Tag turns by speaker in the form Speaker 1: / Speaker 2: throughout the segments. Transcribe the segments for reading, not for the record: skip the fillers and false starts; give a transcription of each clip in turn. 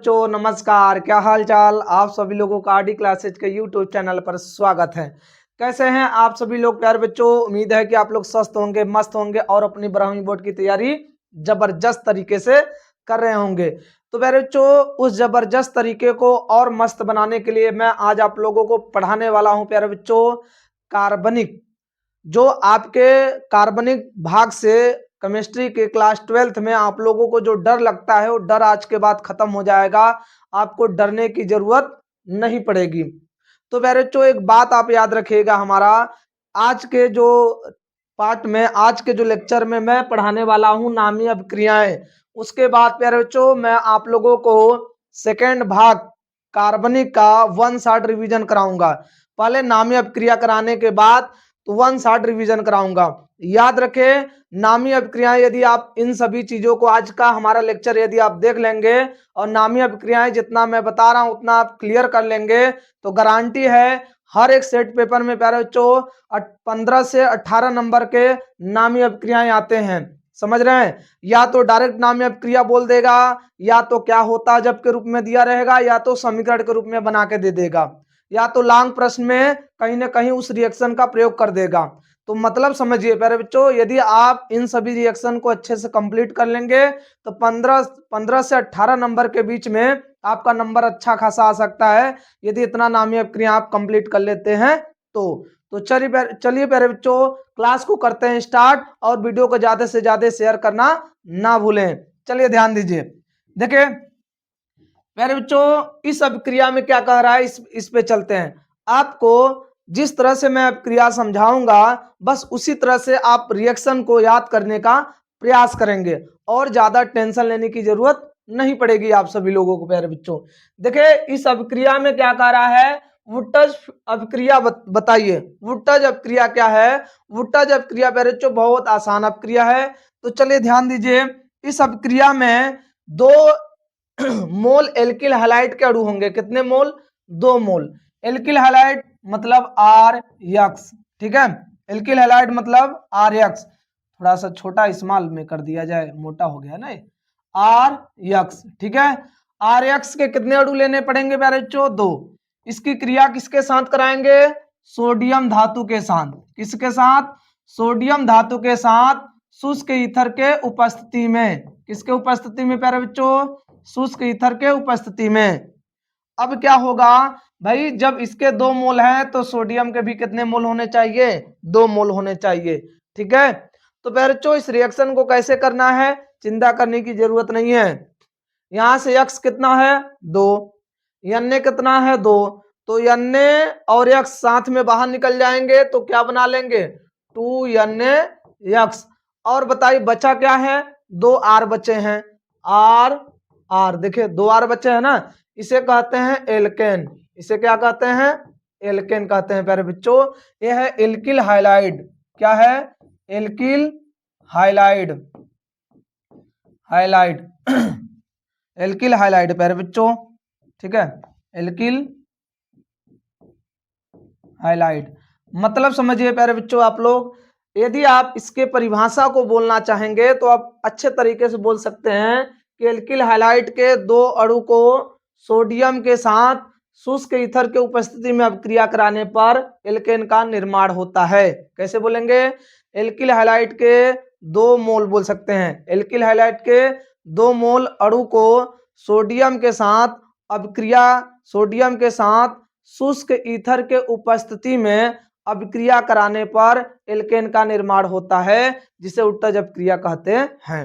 Speaker 1: बच्चों नमस्कार, क्या हाल चाल। आप सभी लोगों का आरडी क्लासेज के यूट्यूब चैनल पर स्वागत है। कैसे हैं आप सभी लोग प्यारे बच्चों। उम्मीद है कि आप लोग स्वस्थ होंगे, मस्त होंगे और अपनी 12वीं बोर्ड की तैयारी जबरदस्त तरीके से कर रहे होंगे। तो प्यारे बच्चों, उस जबरदस्त तरीके को और मस्त बनाने के लिए मैं आज आप लोगों को पढ़ाने वाला हूं प्यारे बच्चों कार्बनिक। जो आपके कार्बनिक भाग से केमिस्ट्री के क्लास 12th में आप लोगों को जो डर लगता है वो डर आज के बाद खत्म हो जाएगा। आपको डरने की जरूरत नहीं पड़ेगी। तो प्यारे बच्चों, एक बात आप याद रखिएगा, हमारा आज के जो पार्ट में, आज के जो लेक्चर में मैं पढ़ाने वाला हूं नामी अभिक्रियाएं। उसके बाद प्यारे बच्चों मैं आप लोगों को सेकेंड भाग कार्बनिक का 1 शॉट रिवीजन कराऊंगा। पहले नामी अभिक्रिया कराने के बाद तो 1 शॉट रिवीजन कराऊंगा। याद रखें, नामी अभिक्रियाएं यदि आप इन सभी चीजों को, आज का हमारा लेक्चर यदि आप देख लेंगे और नामी अभिक्रियाएं जितना मैं बता रहा हूं उतना आप क्लियर कर लेंगे तो गारंटी है हर एक सेट पेपर में प्यारे बच्चों 15 से 18 नंबर के नामी अभिक्रियाएं आते हैं। समझ रहे हैं। या तो डायरेक्ट नामी अभिक्रिया बोल देगा, या तो क्या होता जब के रूप में दिया रहेगा, या तो समीकरण के रूप में बना के दे देगा, या तो लॉन्ग प्रश्न में कहीं ना कहीं उस रिएक्शन का प्रयोग कर देगा। तो मतलब समझिए प्यारे बच्चों, यदि आप इन सभी रिएक्शन को अच्छे से कंप्लीट कर लेंगे तो 15 से 18 नंबर के बीच में आपका नंबर अच्छा खासा आ सकता है, यदि इतना नामी अभिक्रिया आप कंप्लीट कर लेते हैं तो चलिए प्यारे बच्चों, क्लास को करते हैं स्टार्ट और वीडियो को ज्यादा से ज्यादा शेयर करना ना भूलें। चलिए ध्यान दीजिए। देखिए प्यारे बच्चों, इस अभिक्रिया में क्या कह रहा है, इस पे चलते हैं। आपको जिस तरह से मैं अभिक्रिया समझाऊंगा बस उसी तरह से आप रिएक्शन को याद करने का प्रयास करेंगे और ज्यादा टेंशन लेने की जरूरत नहीं पड़ेगी आप सभी लोगों को। प्यारे बच्चों देखिए, इस अभिक्रिया में क्या कह रहा है, वुट्टज अभिक्रिया बताइए। वुट्टज अभिक्रिया क्या है। वुट्टज अभिक्रिया प्यारे बच्चों बहुत आसान अभिक्रिया है। तो चलिए ध्यान दीजिए, इस अभिक्रिया में 2 मोल एल्किल हैलाइड के अणु होंगे। कितने मोल? 2 मोल। एल्किल हैलाइड मतलब आर यक्स, ठीक है। एल्किल हैलाइड मतलब आर यक्स, थोड़ा सा छोटा स्मॉल में कर दिया जाए, मोटा हो गया ना, आर यक्स, ठीक है। आर यक्स के कितने अणु लेने पड़ेंगे प्यारे बच्चों? 2। इसकी क्रिया किसके साथ कराएंगे? सोडियम धातु के साथ। किसके साथ? सोडियम धातु के साथ शुष्क ईथर के उपस्थिति में। किसके उपस्थिति में प्यारे बच्चों? शुष्क ईथर के उपस्थिति में। अब क्या होगा भाई, जब इसके 2 मोल हैं तो सोडियम के भी कितने मोल होने चाहिए? 2 मोल होने चाहिए, ठीक है। तो प्यारे बच्चों, इस रिएक्शन को कैसे करना है चिंता करने की जरूरत नहीं है। यहां से यक्स कितना है? 2। यन्ने कितना है? 2। तो यन्ने और यक्स साथ में बाहर निकल जाएंगे तो क्या बना लेंगे? 2 यन्ने यक्स। और बताइए बचा क्या है? 2 आर बचे हैं। आर आर देखिए 2 आर बचे हैं ना, इसे कहते हैं एल्केन। इसे क्या कहते हैं? एल्केन कहते हैं प्यारे बच्चों। यह है एल्किल हाइलाइड। क्या है? Alkyl halide. Halide alkyl halide प्यारे बच्चों, ठीक है। एल्किल हाइलाइड मतलब समझिए प्यारे बच्चों आप लोग, यदि आप इसके परिभाषा को बोलना चाहेंगे तो आप अच्छे तरीके से बोल सकते हैं कि एल्किल हाइलाइड के 2 अणु को सोडियम के साथ शुष्क ईथर के उपस्थिति में अभिक्रिया कराने पर एल्केन का निर्माण होता है। कैसे बोलेंगे? एल्किल हाइलाइड के 2 मोल बोल सकते हैं। एल्किल हाइलाइड के 2 मोल अणु को सोडियम के साथ अभिक्रिया, सोडियम के साथ शुष्क ईथर के उपस्थिति में अभिक्रिया कराने पर एल्केन का निर्माण होता है, जिसे उत्तेजक अभिक्रिया कहते हैं।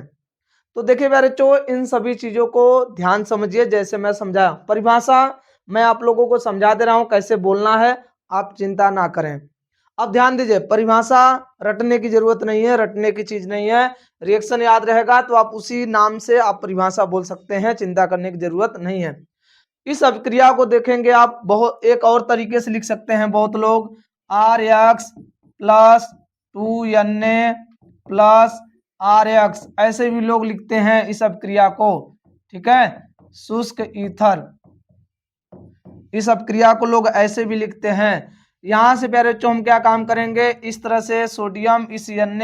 Speaker 1: तो देखिए मेरे बच्चों, इन सभी चीजों को ध्यान समझिए जैसे मैं समझाया। परिभाषा मैं आप लोगों को समझा दे रहा हूं कैसे बोलना है, आप चिंता ना करें। अब ध्यान दीजिए, परिभाषा रटने की जरूरत नहीं है, रटने की चीज नहीं है। रिएक्शन याद रहेगा तो आप उसी नाम से आप परिभाषा बोल सकते हैं, चिंता करने की जरूरत नहीं है। इस अभिक्रिया को देखेंगे आप बहुत एक और तरीके से लिख सकते हैं बहुत लोग, R X plus 2 N A plus R X, ऐसे भी लोग लिखते हैं इस अभिक्रिया को, ठीक है। शुष्क ईथर, इस अभिक्रिया को लोग ऐसे भी लिखते हैं। यहां से प्यारे बच्चों हम क्या काम करेंगे, इस तरह से सोडियम इस एन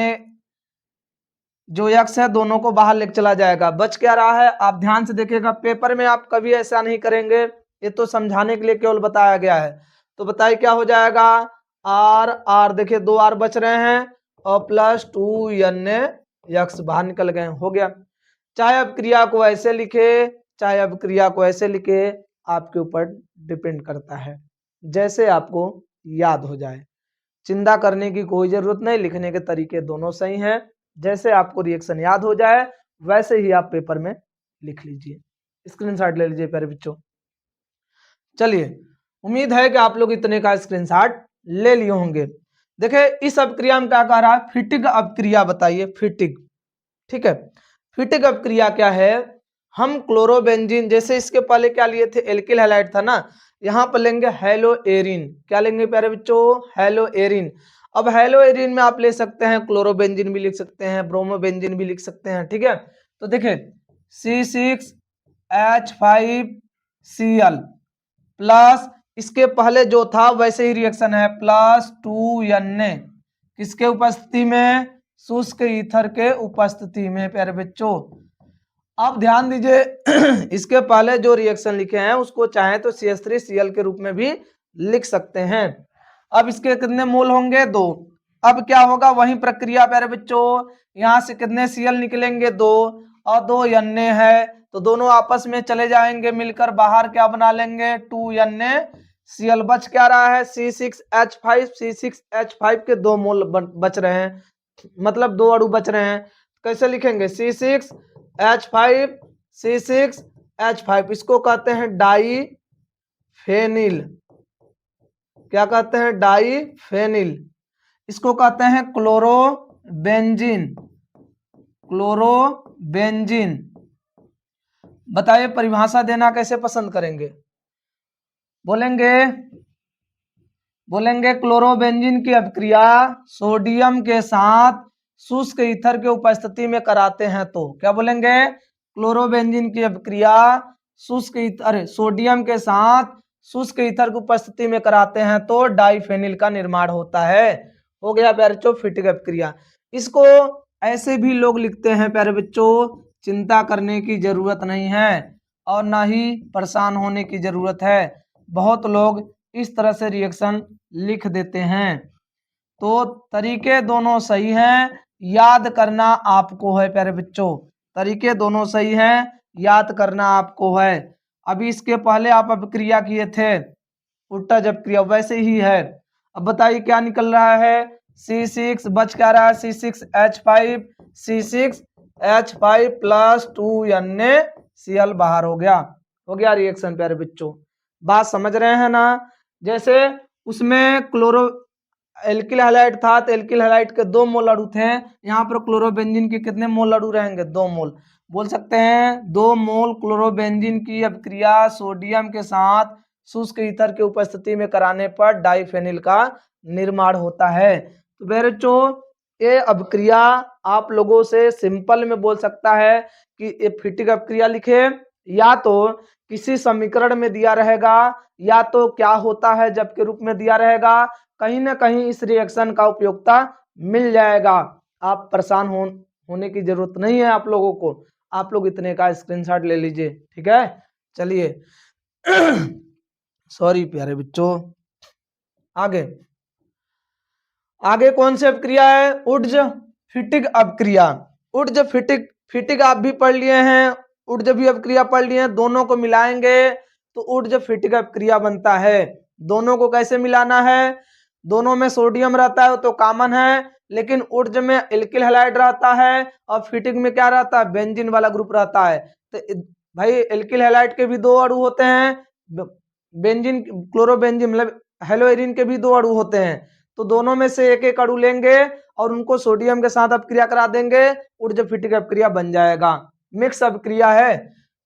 Speaker 1: जो x है दोनों को बाहर लेके चला जाएगा। बच क्या रहा है, आप ध्यान से देखिएगा, पेपर में आप कभी ऐसा नहीं करेंगे, ये तो समझाने के लिए केवल बताया गया है। तो बताइए क्या हो जाएगा, r देखिए 2 r बच रहे हैं और प्लस 2n x बाहर निकल गए, हो गया। चाहे अब क्रिया को ऐसे लिखे चाहे अब क्रिया को ऐसे लिखे, आपके ऊपर डिपेंड करता है, जैसे आपको याद हो जाए। चिंता करने की कोई जरूरत नहीं, लिखने के तरीके दोनों सही हैं। जैसे आपको रिएक्शन याद हो जाए वैसे ही आप पेपर में लिख लीजिए, स्क्रीनशॉट ले लीजिए प्यारे बच्चों। चलिए, उम्मीद है कि आप लोग इतने का स्क्रीनशॉट ले लिए होंगे। देखिए इस अपक्रिया में क्या कह रहा है, फिटिक अपक्रिया बताइए, फिटिक, ठीक है। फिटिक अपक्रिया क्या है, हम क्लोरोबेंजीन, जैसे इसके पहले क्या लिए थे, एल्किल हैलाइड था ना, यहाँ पर लेंगे हेलो एरिन। क्या लेंगे प्यारे बच्चों, हेलो एरिन। अब हेलो एरिन में आप ले सकते हैं क्लोरोबेंजीन भी लिख सकते हैं, ब्रोमोबेंजीन भी लिख सकते हैं, ठीक है। तो देखिए C6H5Cl प्लस इसके पहले जो था वैसे ही रिएक्शन है, प्लस 2Na, किसके उपस्थिति में, शुष्क ईथर के उपस्थिति में प्यारे बच्चों। अब ध्यान दीजिए इसके पहले जो रिएक्शन लिखे हैं उसको चाहे तो CH3Cl के रूप में भी लिख सकते हैं। अब इसके कितने मोल होंगे, 2। अब क्या होगा, वही प्रक्रिया प्यारे बच्चों, यहां से कितने Cl निकलेंगे, 2 और 2 Na है, तो दोनों आपस में चले जाएंगे, मिलकर बाहर क्या बना लेंगे, 2NaCl। बच क्या रहा है, C6H5, C6H5 के 2 मोल बच रहे हैं, मतलब 2 अणु बच रहे हैं। कैसे लिखेंगे, C6H5, इसको कहते हैं डाई फेनिल। क्या कहते हैं, डाई फेनिल। इसको कहते हैं क्लोरोबेंजीन, क्लोरोबेंजीन। बताइए परिभाषा देना कैसे पसंद करेंगे, बोलेंगे क्लोरोबेंजीन की अपक्रिया सोडियम के साथ शुष्क ईथर के उपस्थिति में कराते हैं तो क्या बोलेंगे, क्लोरोबेंजीन की अपक्रिया शुष्क ईथर, सोडियम के साथ शुष्क ईथर की उपस्थिति में कराते हैं तो डाइफेनिल का निर्माण होता है। हो गया प्यारे बच्चों फिटिक अपक्रिया। इसको ऐसे भी लोग लिखते हैं प्यारे बच्चों, चिंता करने की जरूरत नहीं है और ना ही परेशान होने की जरूरत है। बहुत लोग इस तरह से रिएक्शन लिख देते हैं, तो तरीके दोनों सही हैं, याद करना आपको है प्यारे बच्चों, तरीके दोनों सही हैं, याद करना आपको है। अभी इसके पहले आप अपक्रिया किए थे, उल्टा जब क्रिया वैसे ही है। अब बताइए क्या निकल रहा है, C6 बच क्या रहा है, C6H5 प्लस 2NaCl बाहर हो गया रिएक्शन प्यारे बच्चों। बात समझ रहे हैं ना, जैसे उसमें क्लोरो एल्किल हैलाइड था तो एल्किल हैलाइड के 2 मोल अणु थे, यहाँ पर क्लोरोबेंजीन के कितने मोल अणु रहेंगे, 2 मोल। बोल सकते हैं 2 मोल क्लोरोबेंजीन की अपक्रिया सोडियम के साथ शुष्क ईथर की उपस्थिति में कराने पर डाइफेनिल का निर्माण होता है। तो बच्चों ये अपक्रिया आप लोगों से सिंपल में बोल सकता है कि ये फिटिक अपक्रिया लिखे, या तो किसी समीकरण में दिया रहेगा या तो क्या होता है जब के रूप में दिया रहेगा, कहीं ना कहीं इस रिएक्शन का उपयोगिता मिल जाएगा। आप परेशान होने की जरूरत नहीं है आप लोगों को, आप लोग इतने का स्क्रीनशॉट ले लीजिए, ठीक है। चलिए सॉरी प्यारे बच्चों, आगे कौन सी अपक्रिया है, उड्ज फिटिक अपक्रिया। उड्ज फिटिक आप भी पढ़ लिए हैं, उड्ज भी अपक्रिया पढ़ लिए हैं, दोनों को मिलाएंगे तो उड्ज फिटिक अपक्रिया बनता है। दोनों को कैसे मिलाना है, दोनों में सोडियम रहता है तो कॉमन है, लेकिन उड्ज में एल्किल हैलाइड रहता है और फिटिक में क्या रहता है, बेंजीन वाला ग्रुप रहता है। तो भाई एल्किल हैलाइड के भी 2 अणु होते हैं, बेंजीन क्लोरोबेंजीन मतलब हेलोएरिन के भी 2 अणु होते हैं, तो दोनों में से एक एक अणु लेंगे और उनको सोडियम के साथ अपक्रिया करा देंगे, उड्ज फिटिक अपक्रिया बन जाएगा। मिक्स अपक्रिया है,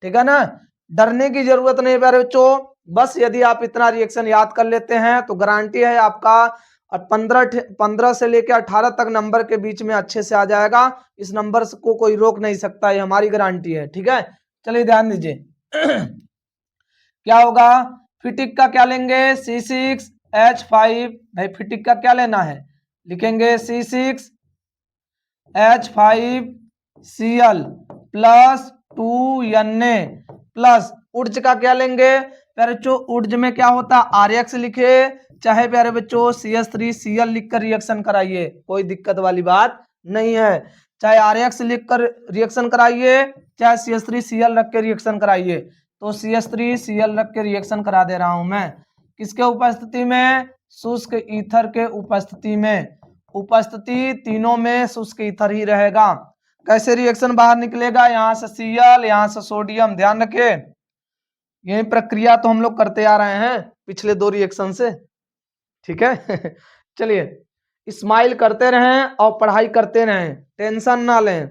Speaker 1: ठीक है ना, डरने की जरूरत नहीं प्यारे बच्चों। बस यदि आप इतना रिएक्शन याद कर लेते हैं तो गारंटी है आपका 15 से लेकर 18 तक नंबर के बीच में अच्छे से आ जाएगा। इस नंबर को कोई रोक नहीं सकता, ये हमारी गारंटी है, ठीक है। चलिए ध्यान दीजिए क्या होगा, फिटिक का क्या लेंगे, C6H5, भाई फिटिक का क्या लेना है, लिखेंगे C6H5 Cl plus 2Na plus Wurtz का क्या लेंगे प्यारे बच्चों, ऊर्ज में क्या होता है RX लिखे, चाहे प्यारे बच्चों CH3Cl लिखकर रिएक्शन कराइए, कोई दिक्कत वाली बात नहीं है। चाहे RX लिखकर रिएक्शन कराइए, चाहे CH3Cl रख के रिएक्शन कराइए। तो CH3Cl रख के रिएक्शन करा दे रहा हूं मैं, किसके उपस्थिति में, शुष्क ईथर के उपस्थिति में। उपस्थिति तीनों में शुष्क ईथर ही रहेगा। कैसे रिएक्शन बाहर निकलेगा, यहां से Cl, यहां से सोडियम, ध्यान रखें यही प्रक्रिया तो हम लोग करते आ रहे हैं पिछले 2 रिएक्शन से, ठीक है। चलिए स्माइल करते रहें और पढ़ाई करते रहें, टेंशन ना लें।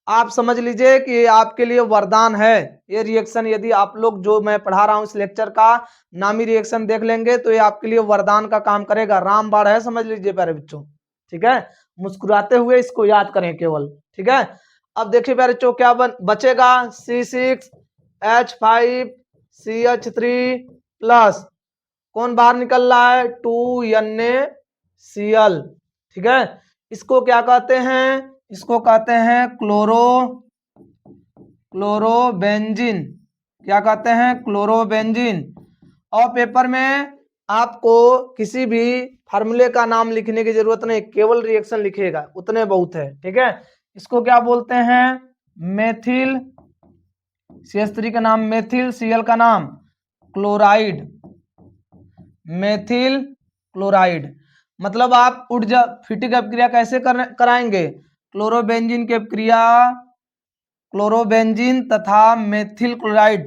Speaker 1: आप समझ लीजिए कि ये आपके लिए वरदान है। ये रिएक्शन यदि आप लोग जो मैं पढ़ा रहा हूं इस लेक्चर का नामी रिएक्शन देख लेंगे तो ये आपके लिए वरदान का काम करेगा, रामबाण है, समझ लीजिए प्यारे बच्चों, ठीक है। मुस्कुराते हुए इसको याद करें केवल, ठीक है। अब देखिए प्यारे बच्चों क्या बचेगा, C6H5CH3 प्लस कौन बाहर निकल रहा है, 2NaCl, ठीक है। इसको क्या कहते हैं, इसको कहते हैं क्लोरोबेंजीन, क्या कहते हैं, क्लोरोबेंजीन। और पेपर में आपको किसी भी फार्मूले का नाम लिखने की जरूरत नहीं, केवल रिएक्शन लिखेगा, उतने बहुत है, ठीक है। इसको क्या बोलते हैं, मेथिल, CH3 का नाम मेथिल, Cl का नाम क्लोराइड, मेथिल क्लोराइड। मतलब आप ऊर्जा फिटिक अपक्रिया कैसे कराएंगे, क्लोरोबेंजीन की अपक्रिया, क्लोरोबेंजीन तथा मेथिल क्लोराइड,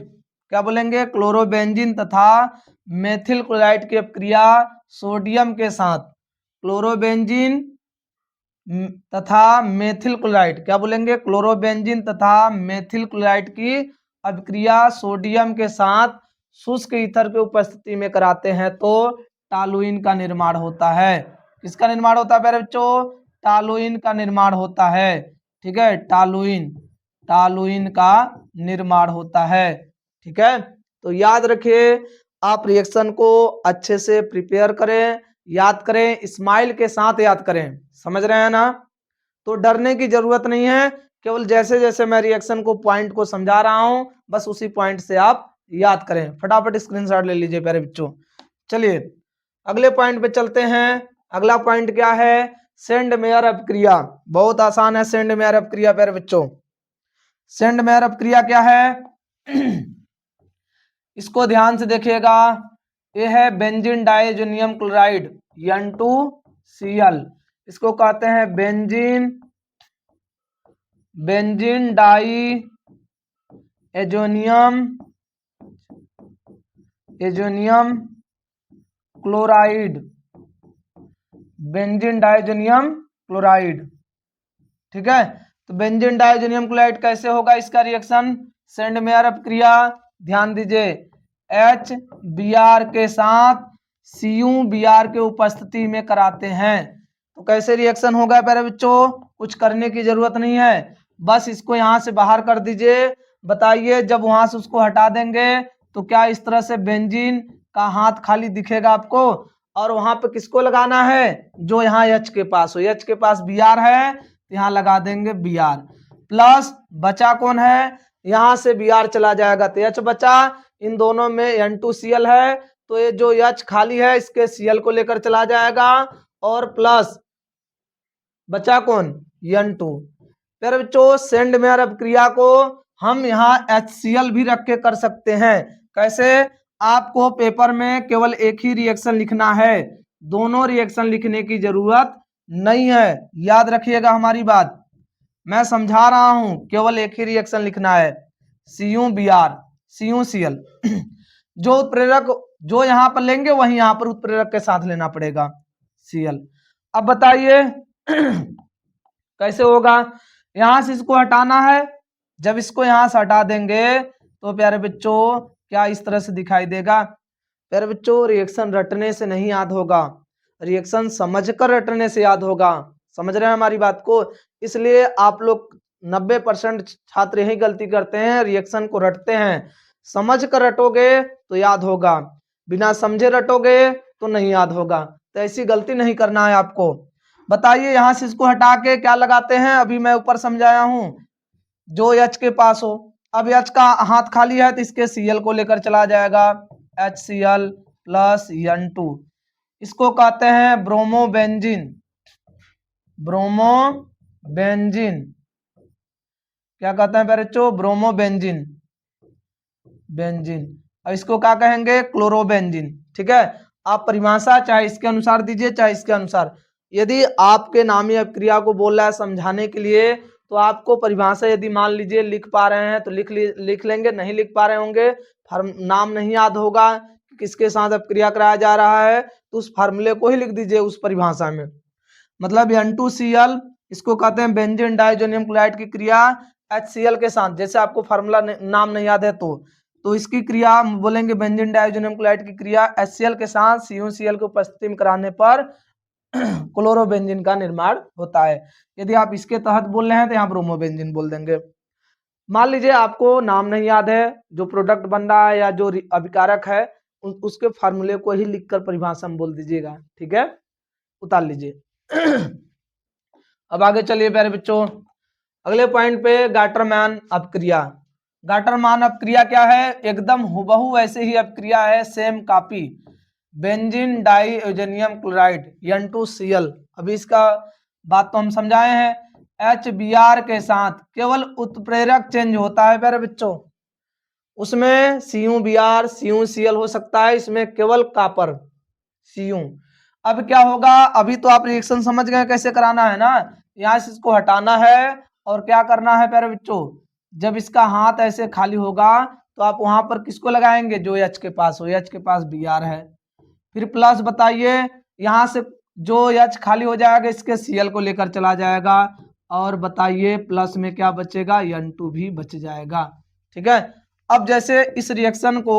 Speaker 1: क्या बोलेंगे, क्लोरोबेंजीन तथा मेथिल क्लोराइड की अपक्रिया सोडियम के साथ, क्लोरोबेंजीन तथा मेथिल क्लोराइड, क्या बोलेंगे, क्लोरोबेंजीन तथा मेथिल क्लोराइड की अभिक्रिया सोडियम के साथ शुष्क ईथर की उपस्थिति में कराते हैं तो टालुइन का निर्माण होता है। किसका निर्माण होता है प्यारे बच्चों, टालुइन का निर्माण होता है, ठीक है। टालुइन का निर्माण होता है, ठीक है। तो याद रखिए, आप रिएक्शन को अच्छे से प्रिपेयर करें, याद करें, स्माइल के साथ याद करें, समझ रहे हैं ना। तो डरने की जरूरत नहीं है, केवल जैसे जैसे मैं रिएक्शन को पॉइंट को समझा रहा हूं बस उसी पॉइंट से आप याद करें। फटाफट स्क्रीनशॉट ले लीजिए प्यारे बच्चों। चलिए अगले पॉइंट पे चलते हैं। अगला पॉइंट क्या है, सेंड मेयर अपक्रिया। बहुत आसान है सेंड मेयर अपक्रिया प्यारे बच्चों। सेंड मेयर अपक्रिया क्या है इसको ध्यान से देखिएगा। ये है बेंजीन डाइजोनियम क्लोराइड N2Cl, इसको कहते हैं benzene diazonium chloride, benzene diazonium chloride, ठीक है। तो बेंजीन डाइजोनियम क्लोराइड कैसे होगा इसका रिएक्शन, सेंड मेयर अपक्रिया, ध्यान दीजिए, HBr के साथ CuBr के उपस्थिति में कराते हैं। तो कैसे रिएक्शन होगा प्यारे बच्चों, कुछ करने की जरूरत नहीं है, बस इसको यहां से बाहर कर दीजिए। बताइए जब वहां से उसको हटा देंगे तो क्या इस तरह से बेंजीन का हाथ खाली दिखेगा आपको, और वहां पे किसको लगाना है, जो यहाँ H के पास हो, H के पास Br है तो यहाँ लगा देंगे Br प्लस बचा कौन है, यहां से Br चला जाएगा तो H बचा, इन दोनों में N2Cl है तो ये जो H खाली है इसके Cl को लेकर चला जाएगा और प्लस बचा कौन, N2। फिर बच्चों सेंड मेयर अपक्रिया को हम यहाँ HCl भी रख के कर सकते हैं। कैसे, आपको पेपर में केवल एक ही रिएक्शन लिखना है, दोनों रिएक्शन लिखने की जरूरत नहीं है, याद रखिएगा हमारी बात, मैं समझा रहा हूं, केवल एक ही रिएक्शन लिखना है, CuCl। जो उत्प्रेरक जो यहां पर लेंगे वही यहां पर उत्प्रेरक के साथ लेना पड़ेगा Cl। अब बताइए कैसे होगा, यहां से इसको हटाना है, जब इसको यहां से हटा देंगे तो प्यारे बच्चों क्या इस तरह से दिखाई देगा। प्यारे बच्चों रिएक्शन रटने से नहीं याद होगा, रिएक्शन समझकर रटने से याद होगा, समझ रहे हैं हमारी बात को। इसलिए आप लोग 90% छात्र यही गलती करते हैं, रिएक्शन को रटते हैं, समझ कर रटोगे तो याद होगा, बिना समझे रटोगे तो नहीं याद होगा। तो ऐसी गलती नहीं करना है आपको। बताइए यहां से इसको हटा के क्या लगाते हैं, अभी मैं ऊपर समझाया हूं, जो H के पास हो। अब H का हाथ खाली है तो इसके Cl को लेकर चला जाएगा, HCl प्लस N2। इसको कहते हैं ब्रोमोबेंजीन। ब्रोमोबेंजीन क्या कहते हैं बच्चों? Bromobenzene, benzene. और इसको क्या कहेंगे? क्लोरोबेंजीन। ठीक है, आप परिभाषा चाहे इसके अनुसार दीजिए चाहे इसके अनुसार। यदि आपके नामी अपक्रिया को बोल रहा है समझाने के लिए तो आपको परिभाषा यदि मान लीजिए लिख पा रहे हैं तो लिख लेंगे, नहीं लिख पा रहे होंगे, नाम नहीं याद होगा किसके साथ अपक्रिया कराया जा रहा है तो उस फार्मूले को ही लिख दीजिए उस परिभाषा में। मतलब N2Cl इसको कहते हैं बेंजीन डाइजोनियम क्लोराइड की क्रिया HCl के साथ। जैसे आपको फार्मूला नाम नहीं याद है तो इसकी क्रिया बोलेंगे बेंजीन डाइजोनियम क्लोराइड की क्रिया HCl के साथ CuCl की उपस्थिति में कराने पर क्लोरोबेंजीन का निर्माण होता है। यदि आप इसके तहत बोल रहे हैं तो यहाँ ब्रोमोबेंजीन बोल देंगे। मान लीजिए आपको नाम नहीं याद है, जो प्रोडक्ट बन रहा है या जो अभिकारक है उसके फार्मूले को ही लिखकर परिभाषा में बोल दीजिएगा। ठीक है, उतार लीजिए। अब आगे चलिए प्यारे बच्चों, अगले पॉइंट पे गाटरमैन अपक्रिया। गाटरमैन अपक्रिया क्या है? एकदम हुबहू वैसे ही अपक्रिया है, same copy. Benzene diazonium chloride N2Cl। अभी इसका बात तो हम समझाए हैं। HBr के साथ केवल उत्प्रेरक चेंज होता है प्यारे बच्चों, उसमें CuBr CuCl हो सकता है, इसमें केवल कॉपर Cu। अब क्या होगा? अभी तो आप रिएक्शन समझ गए कैसे कराना है ना। यहाँ से इसको हटाना है और क्या करना है प्यारे बच्चों, जब इसका हाथ ऐसे खाली होगा तो आप वहां पर किसको लगाएंगे? जो H के पास हो। H के पास Br है, फिर प्लस बताइए, यहाँ से जो H खाली हो जाएगा इसके Cl को लेकर चला जाएगा और बताइए प्लस में क्या बचेगा? N2 भी बच जाएगा। ठीक है, अब जैसे इस रिएक्शन को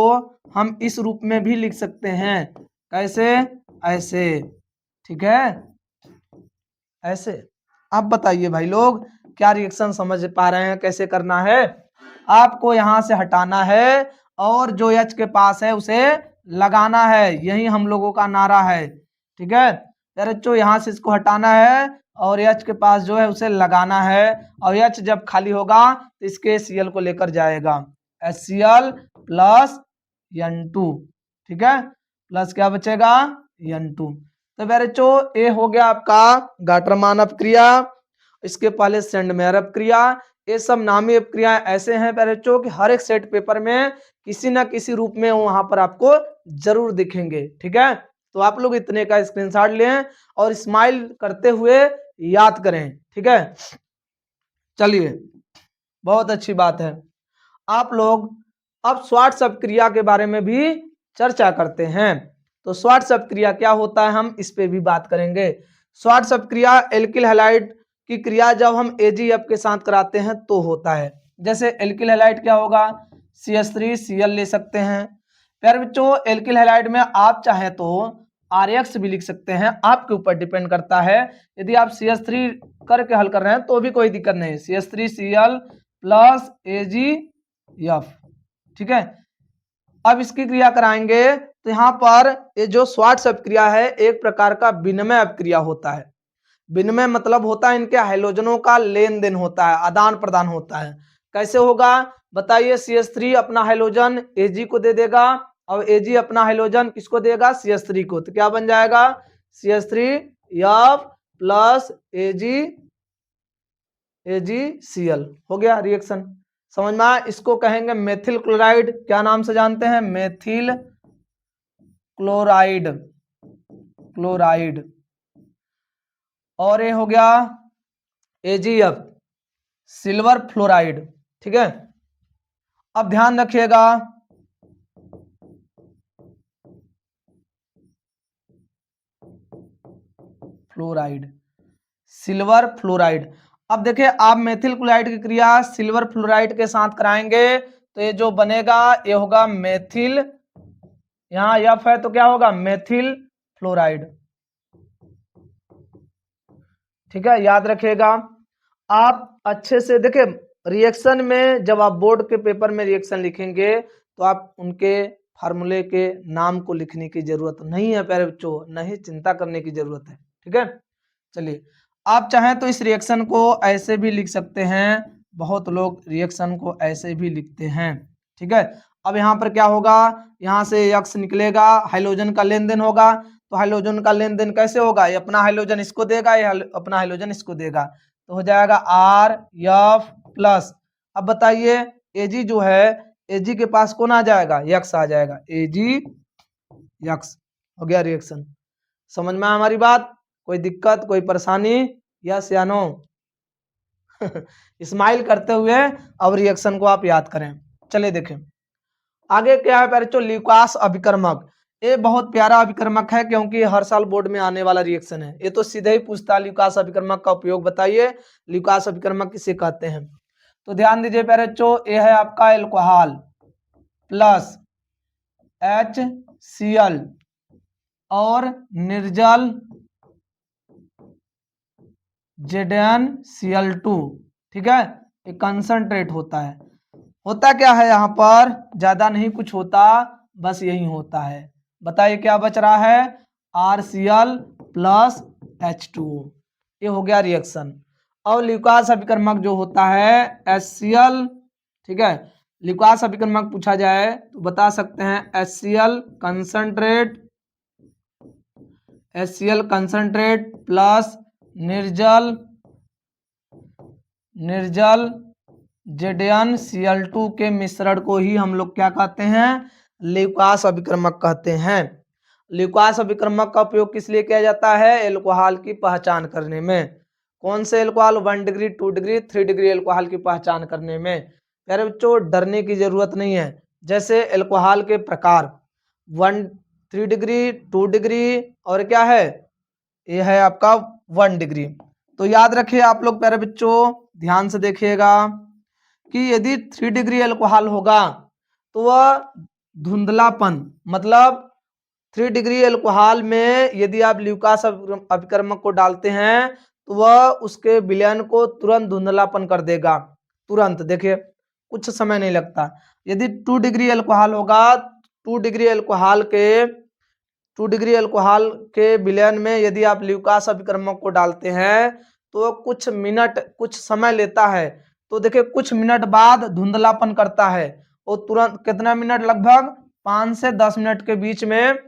Speaker 1: हम इस रूप में भी लिख सकते हैं। कैसे? ऐसे। ठीक है, ऐसे। अब बताइए भाई लोग, क्या रिएक्शन समझ पा रहे हैं कैसे करना है? आपको यहां से हटाना है और जो H के पास है उसे लगाना है, यही हम लोगों का नारा है। ठीक है, बच्चों यहाँ से इसको हटाना है और H के पास जो है उसे लगाना है और H जब खाली होगा तो इसके Cl को लेकर जाएगा, HCl प्लस N2। ठीक है, प्लस क्या बचेगा? N2। तो बच्चों ये हो गया आपका गाटरमान अपक्रिया, इसके पहले सेंडमेयर अपक्रिया। ये सब नामी अपक्रियाएं ऐसे हैं बच्चों कि हर एक सेट पेपर में किसी ना किसी रूप में वहां पर आपको जरूर दिखेंगे। ठीक है, तो आप लोग इतने का स्क्रीनशॉट लें और स्माइल करते हुए याद करें। ठीक है, चलिए बहुत अच्छी बात है। आप लोग अब स्वार्ट्ज अपक्रिया के बारे में भी चर्चा करते हैं। तो स्वार्ट्ज अपक्रिया क्या होता है, हम इस पे भी बात करेंगे। स्वार्ट्ज अपक्रिया एल्किल हैलाइड की क्रिया जब हम AgF के साथ कराते हैं तो होता है। जैसे एल्किल हैलाइड क्या होगा? CH3Cl ले सकते हैं। प्यारे बच्चों, एल्किल हैलाइड में आप चाहे तो RX भी लिख सकते हैं, आपके ऊपर डिपेंड करता है। यदि आप CH3 करके हल कर रहे हैं तो भी कोई दिक्कत नहीं, CH3Cl प्लस AgF। ठीक है, अब इसकी क्रिया कराएंगे तो यहाँ पर ये जो स्वार्ट्ज अपक्रिया है एक प्रकार का विनिमय अपक्रिया होता है। विनिमय मतलब होता है इनके हाइड्रोजनों का लेन देन होता है, आदान प्रदान होता है। कैसे होगा बताइए? CH3 अपना हाइड्रोजन Ag को दे देगा और Ag अपना हाइड्रोजन किसको देगा? CH3 को। तो क्या बन जाएगा? CH3F प्लस AgCl हो गया रिएक्शन। समझ में आया? इसको कहेंगे मेथिल क्लोराइड। क्या नाम से जानते हैं? Methyl chloride. क्लोराइड। और ये हो गया AgF, सिल्वर फ्लोराइड। ठीक है, अब ध्यान रखिएगा, फ्लोराइड, सिल्वर फ्लोराइड। अब देखिए आप मेथिल क्लोराइड की क्रिया सिल्वर फ्लोराइड के साथ कराएंगे तो ये जो बनेगा ये होगा मेथिल, यहाँ F है तो क्या होगा? Methyl fluoride. ठीक है, याद रखिएगा। आप अच्छे से देखिए रिएक्शन में, जब आप बोर्ड के पेपर में रिएक्शन लिखेंगे तो आप उनके फार्मूले के नाम को लिखने की जरूरत नहीं है प्यारे बच्चों, नहीं चिंता करने की जरूरत है। ठीक है, चलिए आप चाहें तो इस रिएक्शन को ऐसे भी लिख सकते हैं, बहुत लोग रिएक्शन को ऐसे भी लिखते हैं। ठीक है, अब यहाँ पर क्या होगा, यहाँ से यक्स निकलेगा, हाइड्रोजन का लेन देन होगा। तो हाइड्रोजन का लेन देन कैसे होगा, ये अपना हाइड्रोजन इसको देगा, ये अपना हाइड्रोजन इसको देगा, तो हो जाएगा आर एफ प्लस। अब बताइए एजी जो है, एजी के पास कौन आ जाएगा, यक्स आ जाएगा, एजी यक्स। हो गया रिएक्शन। समझ में हमारी बात, कोई दिक्कत कोई परेशानी, यस या नो? स्माइल करते हुए अब रिएक्शन को आप याद करें। चलिए देखें आगे क्या है बच्चों, ल्यूकास अभिकर्मक। ये बहुत प्यारा अभिकर्मक है क्योंकि हर साल बोर्ड में आने वाला रिएक्शन है। ये तो सीधे ही पूछता है ल्यूकास अभिकर्मक का उपयोग बताइए, ल्यूकास अभिकर्मक किसे कहते हैं। तो ध्यान दीजिए प्यारे बच्चों, ये है आपका एल्कोहल प्लस HCl और निर्जल ZnCl2। ठीक है, ये कंसंट्रेट होता है। होता क्या है यहाँ पर, ज्यादा नहीं कुछ होता, बस यही होता है। बताइए क्या बच रहा है, RCl प्लस H2O। ये हो गया रिएक्शन। और ल्यूकास अभिकर्मक जो होता है HCl, ठीक है, ल्यूकास अभिकर्मक पूछा जाए तो बता सकते हैं HCl कंसंट्रेट प्लस निर्जल ZnCl2 के मिश्रण को ही हम लोग क्या कहते हैं, ल्यूकास अभिकर्मक कहते हैं। ल्यूकास अभिकर्मक का उपयोग किस लिए किया जाता है, एल्कोहल की पहचान करने में। कौन से alcohol, 1 degree 2 degree 3 degree alcohol की पहचान करने में। प्यारे बच्चों डरने की जरूरत नहीं है। जैसे एल्कोहल के प्रकार 3 डिग्री 2 डिग्री और क्या है, ये है आपका 1 डिग्री। तो याद रखिए आप लोग प्यारे बच्चों, ध्यान से देखिएगा कि यदि 3 डिग्री अल्कोहल होगा तो वह धुंधलापन, मतलब 3 डिग्री अल्कोहल में यदि आप ल्यूकास अभिकर्मक को डालते हैं तो वह उसके विलयन को तुरंत धुंधलापन कर देगा, तुरंत। देखिए कुछ समय नहीं लगता। यदि 2 डिग्री अल्कोहल होगा, 2 डिग्री अल्कोहल के विलयन में यदि आप ल्यूकास अभिकर्मक को डालते हैं तो कुछ मिनट कुछ समय लेता है। तो देखिए कुछ मिनट बाद धुंधलापन करता है, वो तुरंत कितना मिनट, लगभग 5 से 10 मिनट के बीच में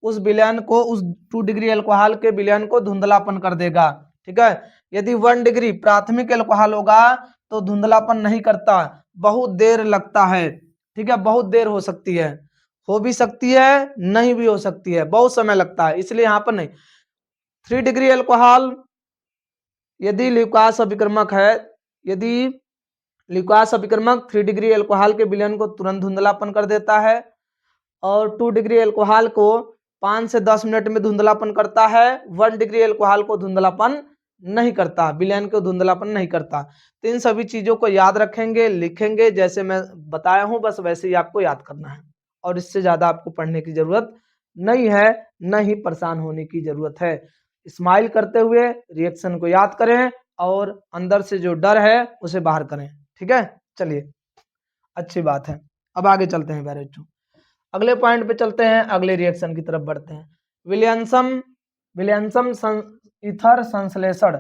Speaker 1: उस विलयन को, उस 2 डिग्री अल्कोहल के विलयन को धुंधलापन कर देगा। ठीक है, यदि 1 डिग्री प्राथमिक अल्कोहल होगा तो धुंधलापन नहीं करता, बहुत देर लगता है। ठीक है, बहुत देर हो सकती है, हो भी सकती है नहीं भी हो सकती है, बहुत समय लगता है, इसलिए यहाँ पर नहीं। 3 डिग्री अल्कोहल यदि ल्यूकास अभिकर्मक है, यदि ल्यूकास अभिकर्मक 3 डिग्री अल्कोहल के विलयन को तुरंत धुंधलापन कर देता है और 2 डिग्री अल्कोहल को 5 से 10 मिनट में धुंधलापन करता है, 1 डिग्री अल्कोहल को धुंधलापन नहीं करता, विलयन को धुंधलापन नहीं करता। तो इन सभी चीजों को याद रखेंगे, लिखेंगे, जैसे मैं बताया हूं बस वैसे ही आपको याद करना है, और इससे ज्यादा आपको पढ़ने की जरूरत नहीं है, न ही परेशान होने की जरूरत है। स्माइल करते हुए रिएक्शन को याद करें और अंदर से जो डर है उसे बाहर करें। ठीक है, चलिए अच्छी बात है। अब आगे चलते हैं प्यारे बच्चों, अगले पॉइंट पे चलते हैं, अगले रिएक्शन की तरफ बढ़ते हैं। विलियमसन ईथर संश्लेषण।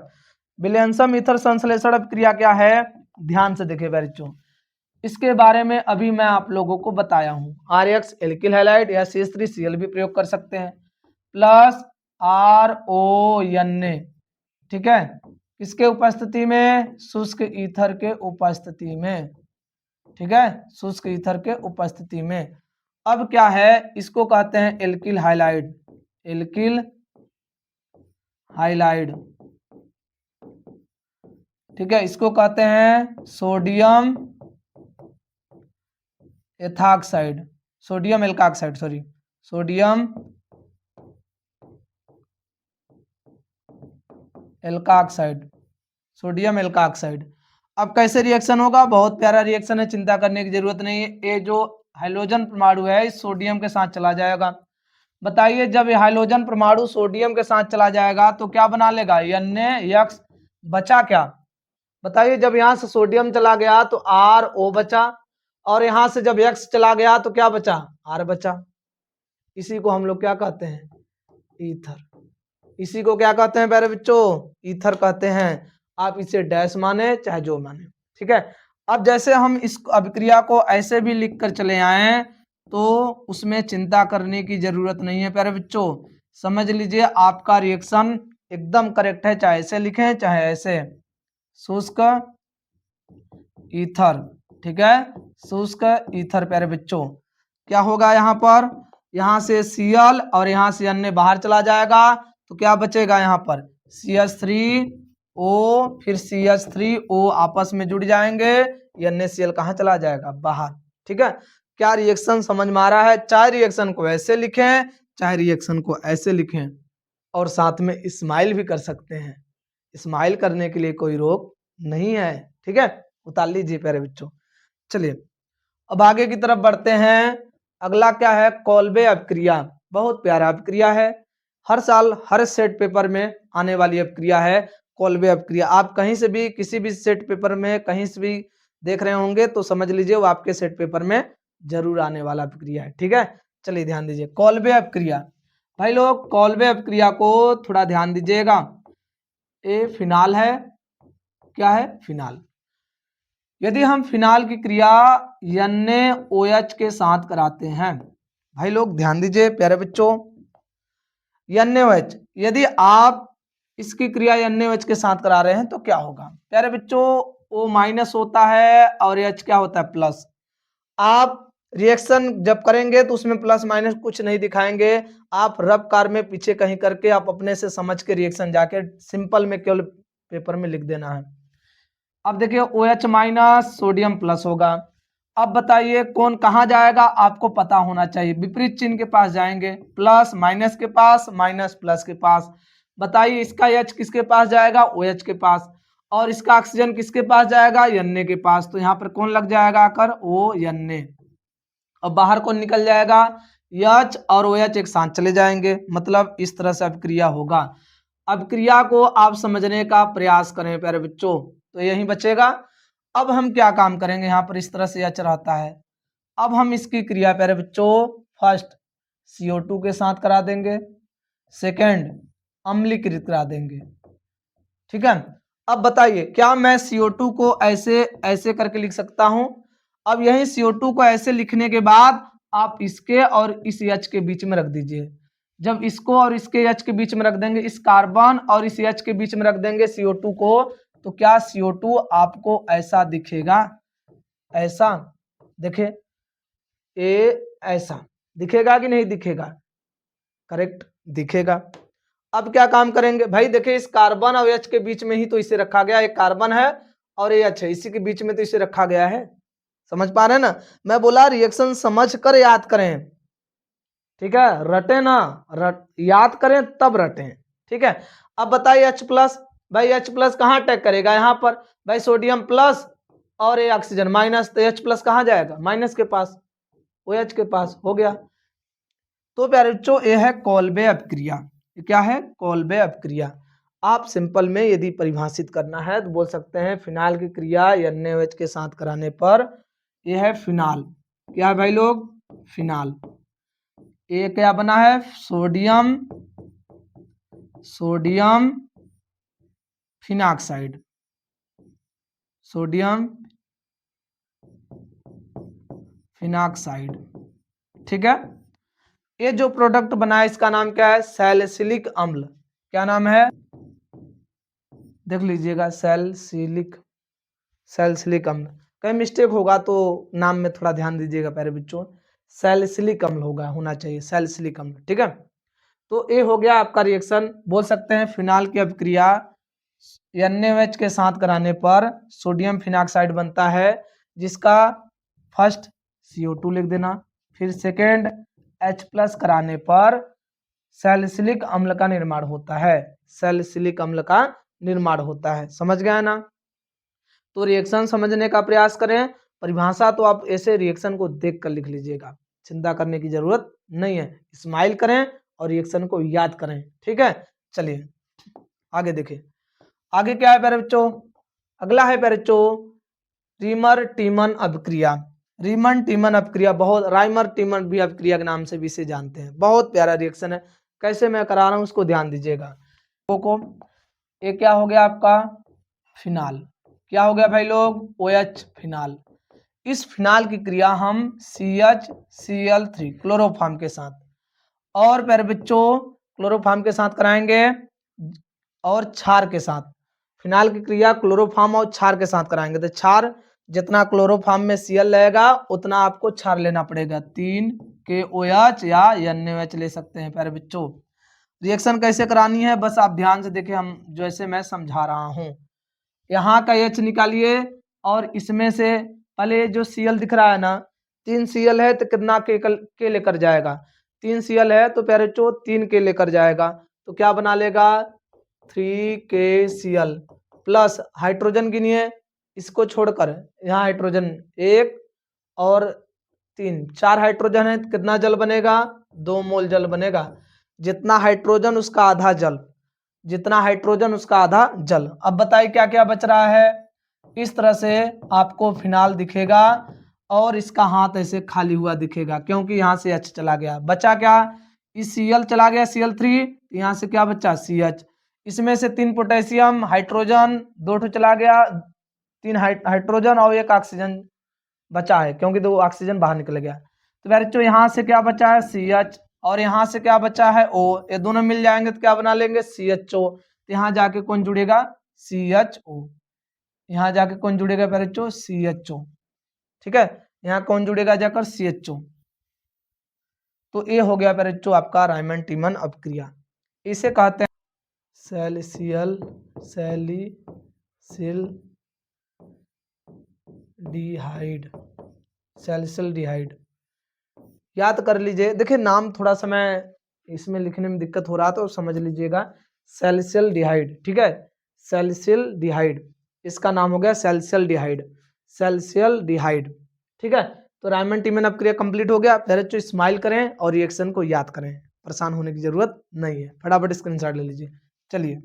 Speaker 1: विलियमसन ईथर संश्लेषण क्रिया क्या है, ध्यान से देखिए प्यारे बच्चों, इसके बारे में अभी मैं आप लोगों को बताया हूं। RX एल्किल हैलाइड या CH3Cl भी प्रयोग कर सकते हैं, प्लस RONA। ठीक है, किसके उपस्थिति में, शुष्क ईथर के उपस्थिति में। ठीक है, शुष्क ईथर के उपस्थिति में। अब क्या है, इसको कहते हैं एल्किल हाइलाइड, एल्किल हाइलाइड। ठीक है, इसको कहते हैं sodium ethoxide, sodium alkoxide, sorry sodium alkoxide, sodium alkoxide. अब कैसे रिएक्शन होगा, बहुत प्यारा रिएक्शन है, चिंता करने की जरूरत नहीं है। ये जो हाइड्रोजन परमाणु है इस सोडियम के साथ चला जाएगा। बताइए जब ये हाइड्रोजन परमाणु सोडियम के साथ चला जाएगा तो क्या बना लेगा, NaX। बचा क्या, बताइए जब यहाँ से सोडियम चला गया तो RO बचा, और यहाँ से जब X चला गया तो क्या बचा, R बचा। इसी को हम लोग क्या कहते हैं, ईथर। इसी को क्या कहते हैं प्यारे बच्चों, ईथर कहते हैं। आप इसे डैश माने चाहे जो माने, ठीक है। अब जैसे हम इस अभिक्रिया को ऐसे भी लिख कर चले आए तो उसमें चिंता करने की जरूरत नहीं है प्यारे बच्चों। समझ लीजिए आपका रिएक्शन एकदम करेक्ट है, चाहे ऐसे लिखें चाहे ऐसे। शुष्क ईथर, ठीक है, शुष्क ईथर प्यारे बच्चों। क्या होगा यहाँ पर, यहाँ से Cl और यहाँ से अन्य बाहर चला जाएगा तो क्या बचेगा यहाँ पर CH3O, फिर CH3O आपस में जुड़ जाएंगे, NaCl कहाँ चला जाएगा बाहर। ठीक है, क्या रिएक्शन समझ में आ रहा है? चाहे रिएक्शन को ऐसे लिखें चाहे रिएक्शन को ऐसे लिखें, और साथ में स्माइल भी कर सकते हैं, स्माइल करने के लिए कोई रोक नहीं है। ठीक है, उतार लीजिए प्यारे बच्चों। चलिए अब आगे की तरफ बढ़ते हैं। अगला क्या है, कोल्बे अभिक्रिया। बहुत प्यारा अभिक्रिया है, हर साल हर सेट पेपर में आने वाली अभिक्रिया है कोल्बे अभिक्रिया। आप कहीं से भी किसी भी सेट पेपर में कहीं से भी देख रहे होंगे तो समझ लीजिए वो आपके सेट पेपर में जरूर आने वाला अभिक्रिया है। ठीक है, चलिए ध्यान दीजिए कोल्बे अभिक्रिया। भाई लोग कोल्बे अभिक्रिया को थोड़ा ध्यान दीजिएगा। ये फिनाल है, क्या है, फिनाल। यदि हम फिनाल की क्रिया NaOH के साथ कराते हैं, भाई लोग ध्यान दीजिए प्यारे बच्चों, NaOH यदि आप इसकी क्रिया NaOH के साथ करा रहे हैं तो क्या होगा प्यारे बच्चों, O माइनस होता है और H क्या होता है, प्लस। आप रिएक्शन जब करेंगे तो उसमें प्लस माइनस कुछ नहीं दिखाएंगे, आप रफ कार में पीछे कहीं करके आप अपने से समझ के रिएक्शन जाके सिंपल में केवल पेपर में लिख देना है। अब देखिए OH माइनस सोडियम प्लस होगा। अब बताइए कौन कहाँ जाएगा, आपको पता होना चाहिए, विपरीत चिन्ह के पास जाएंगे, प्लस माइनस के पास, माइनस प्लस के पास। बताइए इसका H किसके पास जाएगा, OH के पास, और इसका ऑक्सीजन किसके पास जाएगा, Na के पास। तो यहाँ पर कौन लग जाएगा आकर, O Na। अब बाहर कौन निकल जाएगा, H और OH एक साथ चले जाएंगे, मतलब इस तरह से अभिक्रिया होगा। अभिक्रिया को आप समझने का प्रयास करें प्यारे बच्चों, तो यही बचेगा। अब हम क्या काम करेंगे, यहाँ पर इस तरह से H रहता है, अब हम इसकी क्रिया प्यारे बच्चों फर्स्ट CO2 के साथ करा देंगे, सेकंड अम्लीकृत करा देंगे। ठीक है, अब बताइए क्या मैं CO2 को ऐसे ऐसे करके लिख सकता हूं? अब यही CO2 को ऐसे लिखने के बाद आप इसके और इस H के बीच में रख दीजिए। जब इसको और इसके H के बीच में रख देंगे, इस कार्बन और इस H के बीच में रख देंगे CO2 को, तो क्या CO2 आपको ऐसा दिखेगा, ऐसा देखे, ये ऐसा दिखेगा कि नहीं दिखेगा, करेक्ट दिखेगा। अब क्या काम करेंगे भाई, देखिए इस कार्बन और H के बीच में ही तो इसे रखा गया, एक कार्बन है और ये H है, इसी के बीच में तो इसे रखा गया है। समझ पा रहे हैं ना, मैं बोला रिएक्शन समझ कर याद करें, ठीक है, रटे ना, याद करें तब रटें। ठीक है, अब बताइए H प्लस, भाई H प्लस कहाँ अटैक करेगा, यहाँ पर भाई सोडियम प्लस और ये ऑक्सीजन माइनस, तो H प्लस कहाँ जाएगा, माइनस के पास, OH के पास, हो गया। तो प्यारे बच्चों ये है कोल्बे अभिक्रिया। क्या है, कोल्बे अभिक्रिया। आप सिंपल में यदि परिभाषित करना है तो बोल सकते हैं फिनाल की क्रिया NaOH के साथ कराने पर यह है फिनाल। क्या है भाई लोग, फिनाल। ये क्या बना है, सोडियम फिनाक्साइड, सोडियम फिनाक्साइड। ठीक है, ये जो प्रोडक्ट बना है इसका नाम क्या है, सैलिसिलिक अम्ल। क्या नाम है, देख लीजिएगा, सैलिसिलिक अम्ल। कहीं मिस्टेक होगा तो नाम में थोड़ा ध्यान दीजिएगा प्यारे बच्चों, सैलिसिलिक अम्ल होना चाहिए, सैलिसिलिक अम्ल। ठीक है, तो ये हो गया आपका रिएक्शन। बोल सकते हैं फिनाल की अभिक्रिया NaOH के साथ कराने पर सोडियम फिनाक्साइड बनता है, जिसका फर्स्ट CO2 लिख देना, फिर सेकेंड H प्लस कराने पर सैलिसिलिक अम्ल का निर्माण होता है, सैलिसिलिक अम्ल का निर्माण होता है। समझ गया ना, तो रिएक्शन समझने का प्रयास करें, परिभाषा तो आप ऐसे रिएक्शन को देख कर लिख लीजिएगा, चिंता करने की जरूरत नहीं है, स्माइल करें और रिएक्शन को याद करें। ठीक है, चलिए आगे देखिए, आगे क्या है प्यारे बच्चों, अगला है प्यारे बच्चों रीमर टीमन अभिक्रिया। रीमन टीमन अभिक्रिया, बहुत राइमर टीमन भी अभिक्रिया के नाम से भी इसे जानते हैं। बहुत प्यारा रिएक्शन है, कैसे मैं करा रहा हूं उसको ध्यान दीजिएगा। को ये क्या हो गया आपका फिनाल, क्या हो गया भाई लोग, OH फिनाल। इस फिनाल की क्रिया हम CHCl3 क्लोरोफॉर्म के साथ और प्यारे बच्चों क्लोरोफॉर्म के साथ कराएंगे और क्षार के साथ। फिनाल की क्रिया क्लोरोफॉर्म और क्षार के साथ कराएंगे। तो क्षार जितना क्लोरोफॉर्म में Cl रहेगा उतना आपको क्षार लेना पड़ेगा, 3KOH या NaOH ले सकते हैं प्यारे बच्चों। रिएक्शन कैसे करानी है बस आप ध्यान से देखें, हम जैसे मैं समझा रहा हूं। यहाँ का H निकालिए और इसमें से पहले जो Cl दिख रहा है ना, 3 Cl है तो कितना के लेकर जाएगा, 3 Cl है तो प्यारे बच्चों 3K लेकर जाएगा। तो क्या बना लेगा, 3KCl प्लस हाइड्रोजन गिनिए, इसको छोड़कर यहाँ हाइड्रोजन 1 और 3, 4 हाइड्रोजन है, कितना जल बनेगा, 2 मोल जल बनेगा। जितना हाइड्रोजन उसका आधा जल, जितना हाइड्रोजन उसका आधा जल। अब बताइए क्या क्या बच रहा है। इस तरह से आपको फिनाल दिखेगा और इसका हाथ ऐसे खाली हुआ दिखेगा क्योंकि यहाँ से H चला गया। बचा क्या, इस Cl चला गया Cl3, यहाँ से क्या बचा CH। इसमें से 3 पोटेशियम, हाइड्रोजन 2 ठो चला गया, 3 हाइड्रोजन और 1 ऑक्सीजन बचा है क्योंकि 2 ऑक्सीजन बाहर निकल गया। तो बच्चों यहाँ से क्या बचा है CH और यहाँ से क्या बचा है O, ये दोनों मिल जाएंगे तो क्या बना लेंगे CHO। तो यहाँ जाके कौन जुड़ेगा, CHO। यहाँ जाके कौन जुड़ेगा बच्चों, CHO। ठीक है, यहाँ कौन जुड़ेगा जाकर, CHO। तो ये हो गया बच्चों आपका रायमंड टीमन अपक्रिया। इसे कहते हैं सैलिसिल डिहाइड, सैलिसिल डिहाइड याद कर लीजिए। देखिए नाम थोड़ा सा मैं इसमें लिखने में दिक्कत हो रहा तो समझ लीजिएगा, सैलिसिल डिहाइड। ठीक है, सैलिसिल डिहाइड इसका नाम हो गया, सैलिसिल डिहाइड, सैलिसिल डिहाइड। ठीक है, तो रायमंड टीमन अपक्रिया कंप्लीट हो गया। पहले तो स्माइल करें और रिएक्शन को याद करें, परेशान होने की जरूरत नहीं है, फटाफट स्क्रीनशॉट ले लीजिए। चलिए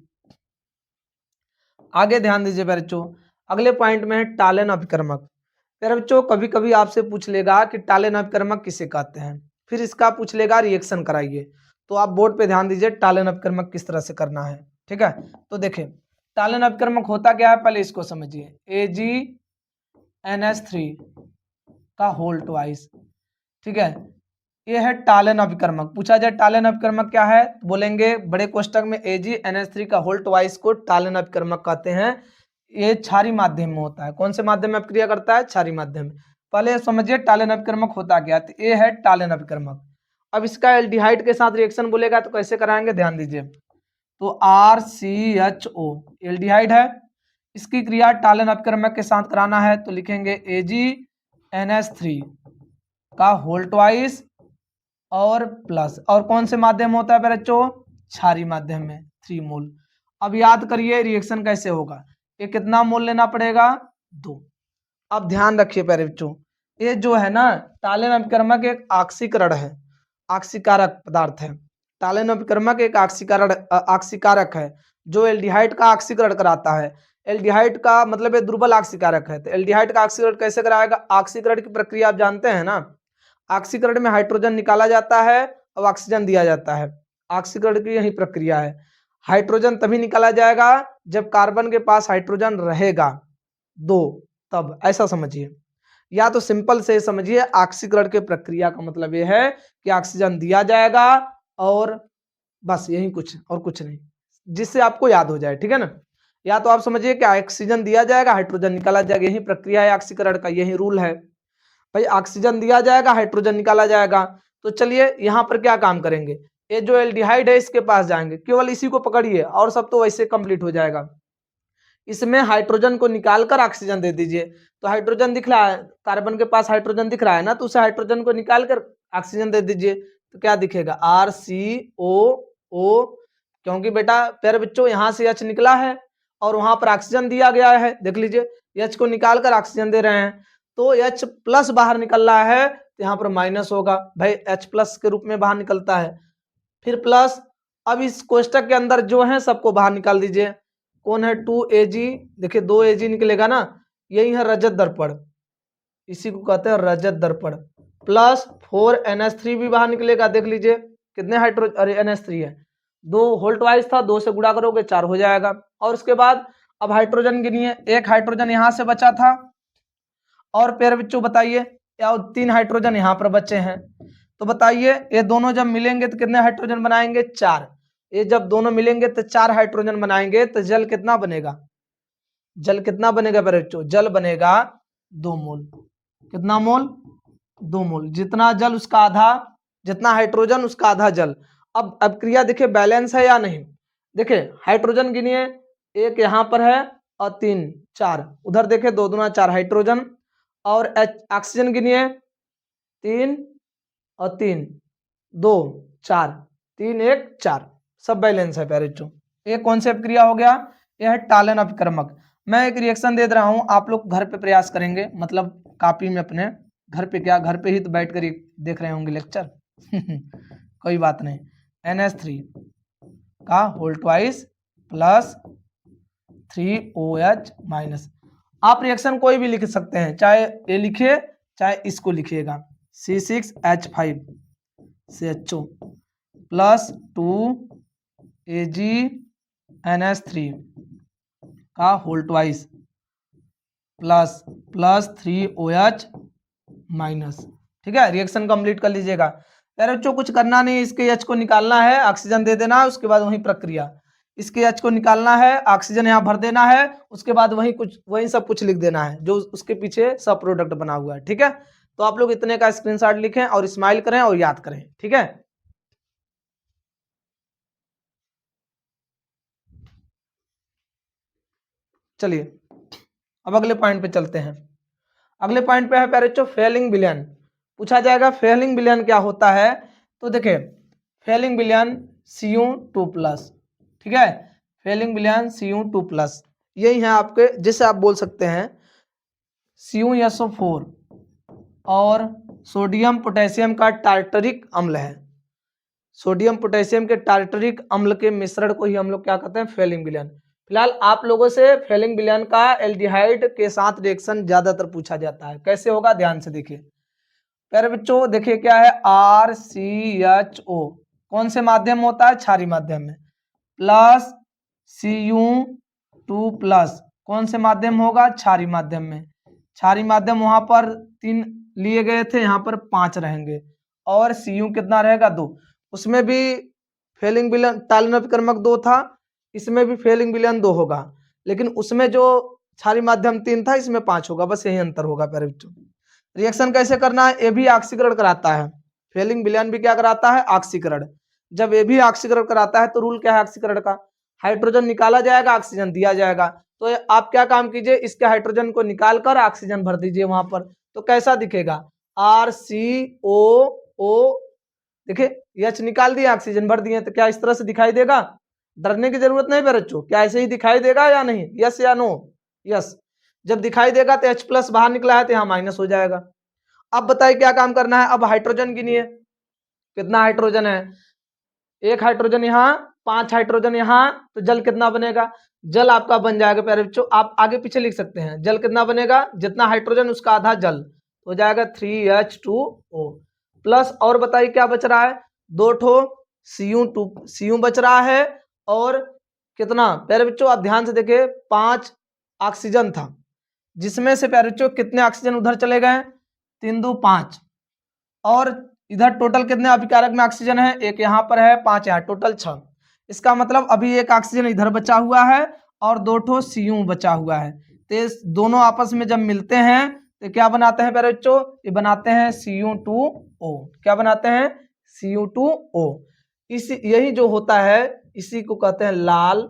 Speaker 1: आगे ध्यान दीजिए बच्चों, अगले पॉइंट में है टालन अभिकर्मक। बच्चों कभी कभी आपसे पूछ लेगा कि टालन अभिकर्मक किसे कहते हैं, फिर इसका पूछ लेगा रिएक्शन कराइए। तो आप बोर्ड पे ध्यान दीजिए टालन अभिकर्मक किस तरह से करना है। ठीक है, तो देखिए टालन अभिकर्मक होता क्या है, पहले इसको समझिए। AgNH3 का होल ट्वाइस। ठीक है, ये है टालन अभिकर्मक। पूछा जाए टालन अभिकर्मक क्या है, बोलेंगे बड़े कोष्टक में AgNH3 का होल ट्वाइस को टालन अभिकर्मक कहते हैं। ये क्षारीय माध्यम में होता है। कौन से माध्यम में अपक्रिया करता है, क्षारीय माध्यम में। पहले समझिए टालन अभिकर्मक होता क्या, तो ये है टालन अभिकर्मक। अब इसका एल्डिहाइड के साथ रिएक्शन बोलेगा तो कैसे कराएंगे, ध्यान दीजिए। तो RCHO एल्डिहाइड है, इसकी क्रिया टालन अभिकर्मक के साथ कराना है तो लिखेंगे AgNH3 का होल ट्वाइस और प्लस, और कौन से माध्यम होता है बच्चों, क्षारीय माध्यम में 3 मोल। अब याद करिए रिएक्शन कैसे होगा, ये कितना मोल लेना पड़ेगा, 2। अब ध्यान रखिए प्यारे बच्चों, ये जो है ना टालन अभिकर्मक एक ऑक्सीकरण है, ऑक्सीकारक पदार्थ है। टालन अभिकर्मक एक ऑक्सीकारक है जो एल्डिहाइड का ऑक्सीकरण कराता है। एल्डिहाइड का मतलब ये दुर्बल ऑक्सीकारक है, तो एल्डिहाइड का ऑक्सीकरण कैसे कराएगा, ऑक्सीकरण की प्रक्रिया आप जानते हैं ना। ऑक्सीकरण में हाइड्रोजन निकाला जाता है और ऑक्सीजन दिया जाता है, ऑक्सीकरण की यही प्रक्रिया है। हाइड्रोजन तभी निकाला जाएगा जब कार्बन के पास हाइड्रोजन रहेगा 2, तब ऐसा समझिए। या तो सिंपल से समझिए ऑक्सीकरण के प्रक्रिया का मतलब यह है कि ऑक्सीजन दिया जाएगा और बस यही कुछ और कुछ नहीं, जिससे आपको याद हो जाए। ठीक है ना, या तो आप समझिए कि ऑक्सीजन दिया जाएगा हाइड्रोजन निकाला जाएगा, यही प्रक्रिया है ऑक्सीकरण का, यही रूल है भाई। ऑक्सीजन दिया जाएगा हाइड्रोजन निकाला जाएगा। तो चलिए यहाँ पर क्या काम करेंगे, ये जो एल्डिहाइड है इसके पास जाएंगे, केवल इसी को पकड़िए और सब तो वैसे कंप्लीट हो जाएगा। इसमें हाइड्रोजन को निकालकर ऑक्सीजन दे दीजिए। तो हाइड्रोजन दिख रहा है, कार्बन के पास हाइड्रोजन दिख रहा है ना, तो उसे हाइड्रोजन को निकालकर ऑक्सीजन दे दीजिए। तो क्या दिखेगा, RCOO, क्योंकि बेटा प्यारे बच्चों यहाँ से H निकला है और वहां पर ऑक्सीजन दिया गया है। देख लीजिए H को निकालकर ऑक्सीजन दे रहे हैं, तो H प्लस बाहर निकल रहा है तो यहाँ पर माइनस होगा भाई, H प्लस के रूप में बाहर निकलता है, फिर प्लस। अब इस कोष्टक के अंदर जो है सबको बाहर निकाल दीजिए। कौन है, 2Ag, देखिए 2Ag निकलेगा ना, यही है रजत दर्पण, इसी को कहते हैं रजत दर्पण। प्लस 4NH3 भी बाहर निकलेगा, देख लीजिए कितने हाइड्रोजन, अरे NH3 है, 2 होल ट्वाइस था, 2 से गुणा करोगे 4 हो जाएगा। और उसके बाद अब हाइड्रोजन गिनिए, एक हाइड्रोजन यहां से बचा था और फिर बच्चों बताइए या 3 हाइड्रोजन यहाँ पर बचे हैं, तो बताइए ये दोनों जब मिलेंगे तो कितने हाइड्रोजन बनाएंगे? 4। ये जब दोनों मिलेंगे तो 4 हाइड्रोजन बनाएंगे तो जल कितना बनेगा? जल कितना बनेगा बच्चों? जल बनेगा 2 मोल। कितना मोल? 2 मोल। जितना जल उसका आधा, जितना हाइड्रोजन उसका आधा जल। अब क्रिया देखिए बैलेंस है या नहीं? देखिए हाइड्रोजन गिनिए, एक यहाँ पर है और 3 4, उधर देखिए 2 दूना 4 हाइड्रोजन। और ऑक्सीजन गिनिए, 3 और 3 2 4, 3 1 4, सब बैलेंस है बच्चों। एक कौन सी क्रिया हो गया? यह है टालन अपक्रमक। मैं एक रिएक्शन दे रहा हूं, आप लोग घर पे प्रयास करेंगे, मतलब कापी में अपने घर पे, क्या घर पे ही तो बैठ कर देख रहे होंगे लेक्चर कोई बात नहीं। NH3 का whole twice plus 3OH minus. आप रिएक्शन कोई भी लिख सकते हैं, चाहे ये लिखिए चाहे इसको लिखिएगा। C6H5 CHO प्लस 2AgNH3 का whole twice plus 3OH minus. ठीक है, रिएक्शन कंप्लीट कर लीजिएगा। यार बच्चों कुछ करना नहीं, इसके H को निकालना है, ऑक्सीजन दे देना है, उसके बाद वही प्रक्रिया। इसके H को निकालना है, ऑक्सीजन यहाँ भर देना है, उसके बाद वही सब कुछ लिख देना है जो उसके पीछे सब प्रोडक्ट बना हुआ है। ठीक है, तो आप लोग इतने का स्क्रीनशॉट लिखें और स्माइल करें और याद करें। ठीक है, चलिए अब अगले पॉइंट पे चलते हैं। अगले पॉइंट पे है प्यारे बच्चों फेलिंग विलयन। पूछा जाएगा फेलिंग विलयन क्या होता है, तो देखिए फेलिंग विलयन Cu2+। ठीक है, फेलिंग विलयन Cu2+, यही है आपके, जिसे आप बोल सकते हैं CuSO4 और सोडियम पोटेशियम का टार्टरिक अम्ल है। सोडियम पोटेशियम के टार्टरिक अम्ल के मिश्रण को ही हम लोग क्या कहते हैं? फेलिंग विलयन। फिलहाल आप लोगों से फेलिंग विलयन का एल्डिहाइड के साथ रिएक्शन ज्यादातर पूछा जाता है, कैसे होगा ध्यान से देखिए। प्यारे बच्चों देखिए क्या है, RCHO कौन से माध्यम होता है? क्षारीय माध्यम में, प्लस Cu2+ कौन से माध्यम होगा? क्षारीय माध्यम में। क्षारीय माध्यम वहां पर 3 लिए गए थे, यहाँ पर 5 रहेंगे और Cu कितना रहेगा? 2। उसमें भी फेलिंग विलयन टालन अपक्रमक 2 था, इसमें भी फेलिंग विलयन 2 होगा, लेकिन उसमें जो क्षारीय माध्यम 3 था, इसमें 5 होगा, बस यही अंतर होगा प्यारे बच्चों। रिएक्शन कैसे करना है? ये भी ऑक्सीकरण कराता है, फेलिंग विलयन भी क्या कराता है? ऑक्सीकरण। जब ये भी ऑक्सीकरण कराता है तो रूल क्या है ऑक्सीकरण का? हाइड्रोजन निकाला जाएगा, ऑक्सीजन दिया जाएगा। तो आप क्या काम कीजिए, इसके हाइड्रोजन को निकाल कर ऑक्सीजन भर दीजिए वहां पर, तो कैसा दिखेगा? RCOO। देखिए H निकाल दिया, ऑक्सीजन भर दिए, तो क्या इस तरह से दिखाई देगा? डरने की जरूरत नहीं बच्चों, क्या ऐसे ही दिखाई देगा या नहीं? यस या नो? यस। जब दिखाई देगा तो H+ बाहर निकला है तो यहाँ माइनस हो जाएगा। अब बताइए क्या काम करना है? अब हाइड्रोजन गिनिए, कितना हाइड्रोजन है? एक हाइड्रोजन यहाँ, 5 हाइड्रोजन यहाँ, तो जल कितना बनेगा? जल आपका बन जाएगा प्यारे बच्चों, आप आगे पीछे लिख सकते हैं, जल कितना बनेगा? जितना हाइड्रोजन उसका आधा जल, हो जाएगा 3H2O प्लस। और बताइए क्या बच रहा है? 2 ठो Cu बच रहा है, और कितना प्यारे बच्चों आप ध्यान से देखिए, 5 ऑक्सीजन था, जिसमें से प्यारे बच्चों कितने ऑक्सीजन उधर चले गए? 3 2 5, और इधर टोटल कितने अभिकारक में ऑक्सीजन है? एक यहाँ पर है, 5 यहाँ, टोटल 6। इसका मतलब अभी एक ऑक्सीजन इधर बचा हुआ है और 2 ठो Cu बचा हुआ है, तो दोनों आपस में जब मिलते हैं तो क्या बनाते हैं प्यारे बच्चों? ये बनाते हैं Cu2O। क्या बनाते हैं? Cu2O। यही जो होता है इसी को कहते हैं लाल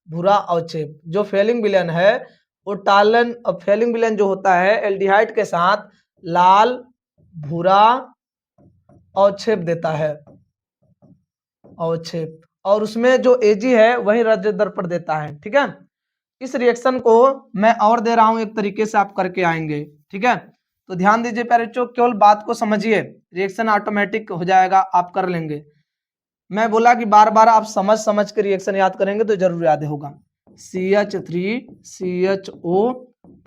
Speaker 1: भूरा अवक्षेप। जो फेलिंग विलयन है वो टालन, फेलिंग विलयन जो होता है एल्डिहाइड के साथ लाल भूरा अवक्षेप देता है, अवक्षेप, और उसमें जो Ag है वही रज दर्पण देता है। ठीक है, इस रिएक्शन को मैं और दे रहा हूं, एक तरीके से आप करके आएंगे। ठीक है, तो ध्यान दीजिए प्यारे बच्चों, केवल बात को समझिए, रिएक्शन ऑटोमेटिक हो जाएगा, आप कर लेंगे। मैं बोला कि बार बार आप समझ समझ के रिएक्शन याद करेंगे तो जरूर याद होगा। CH3CHO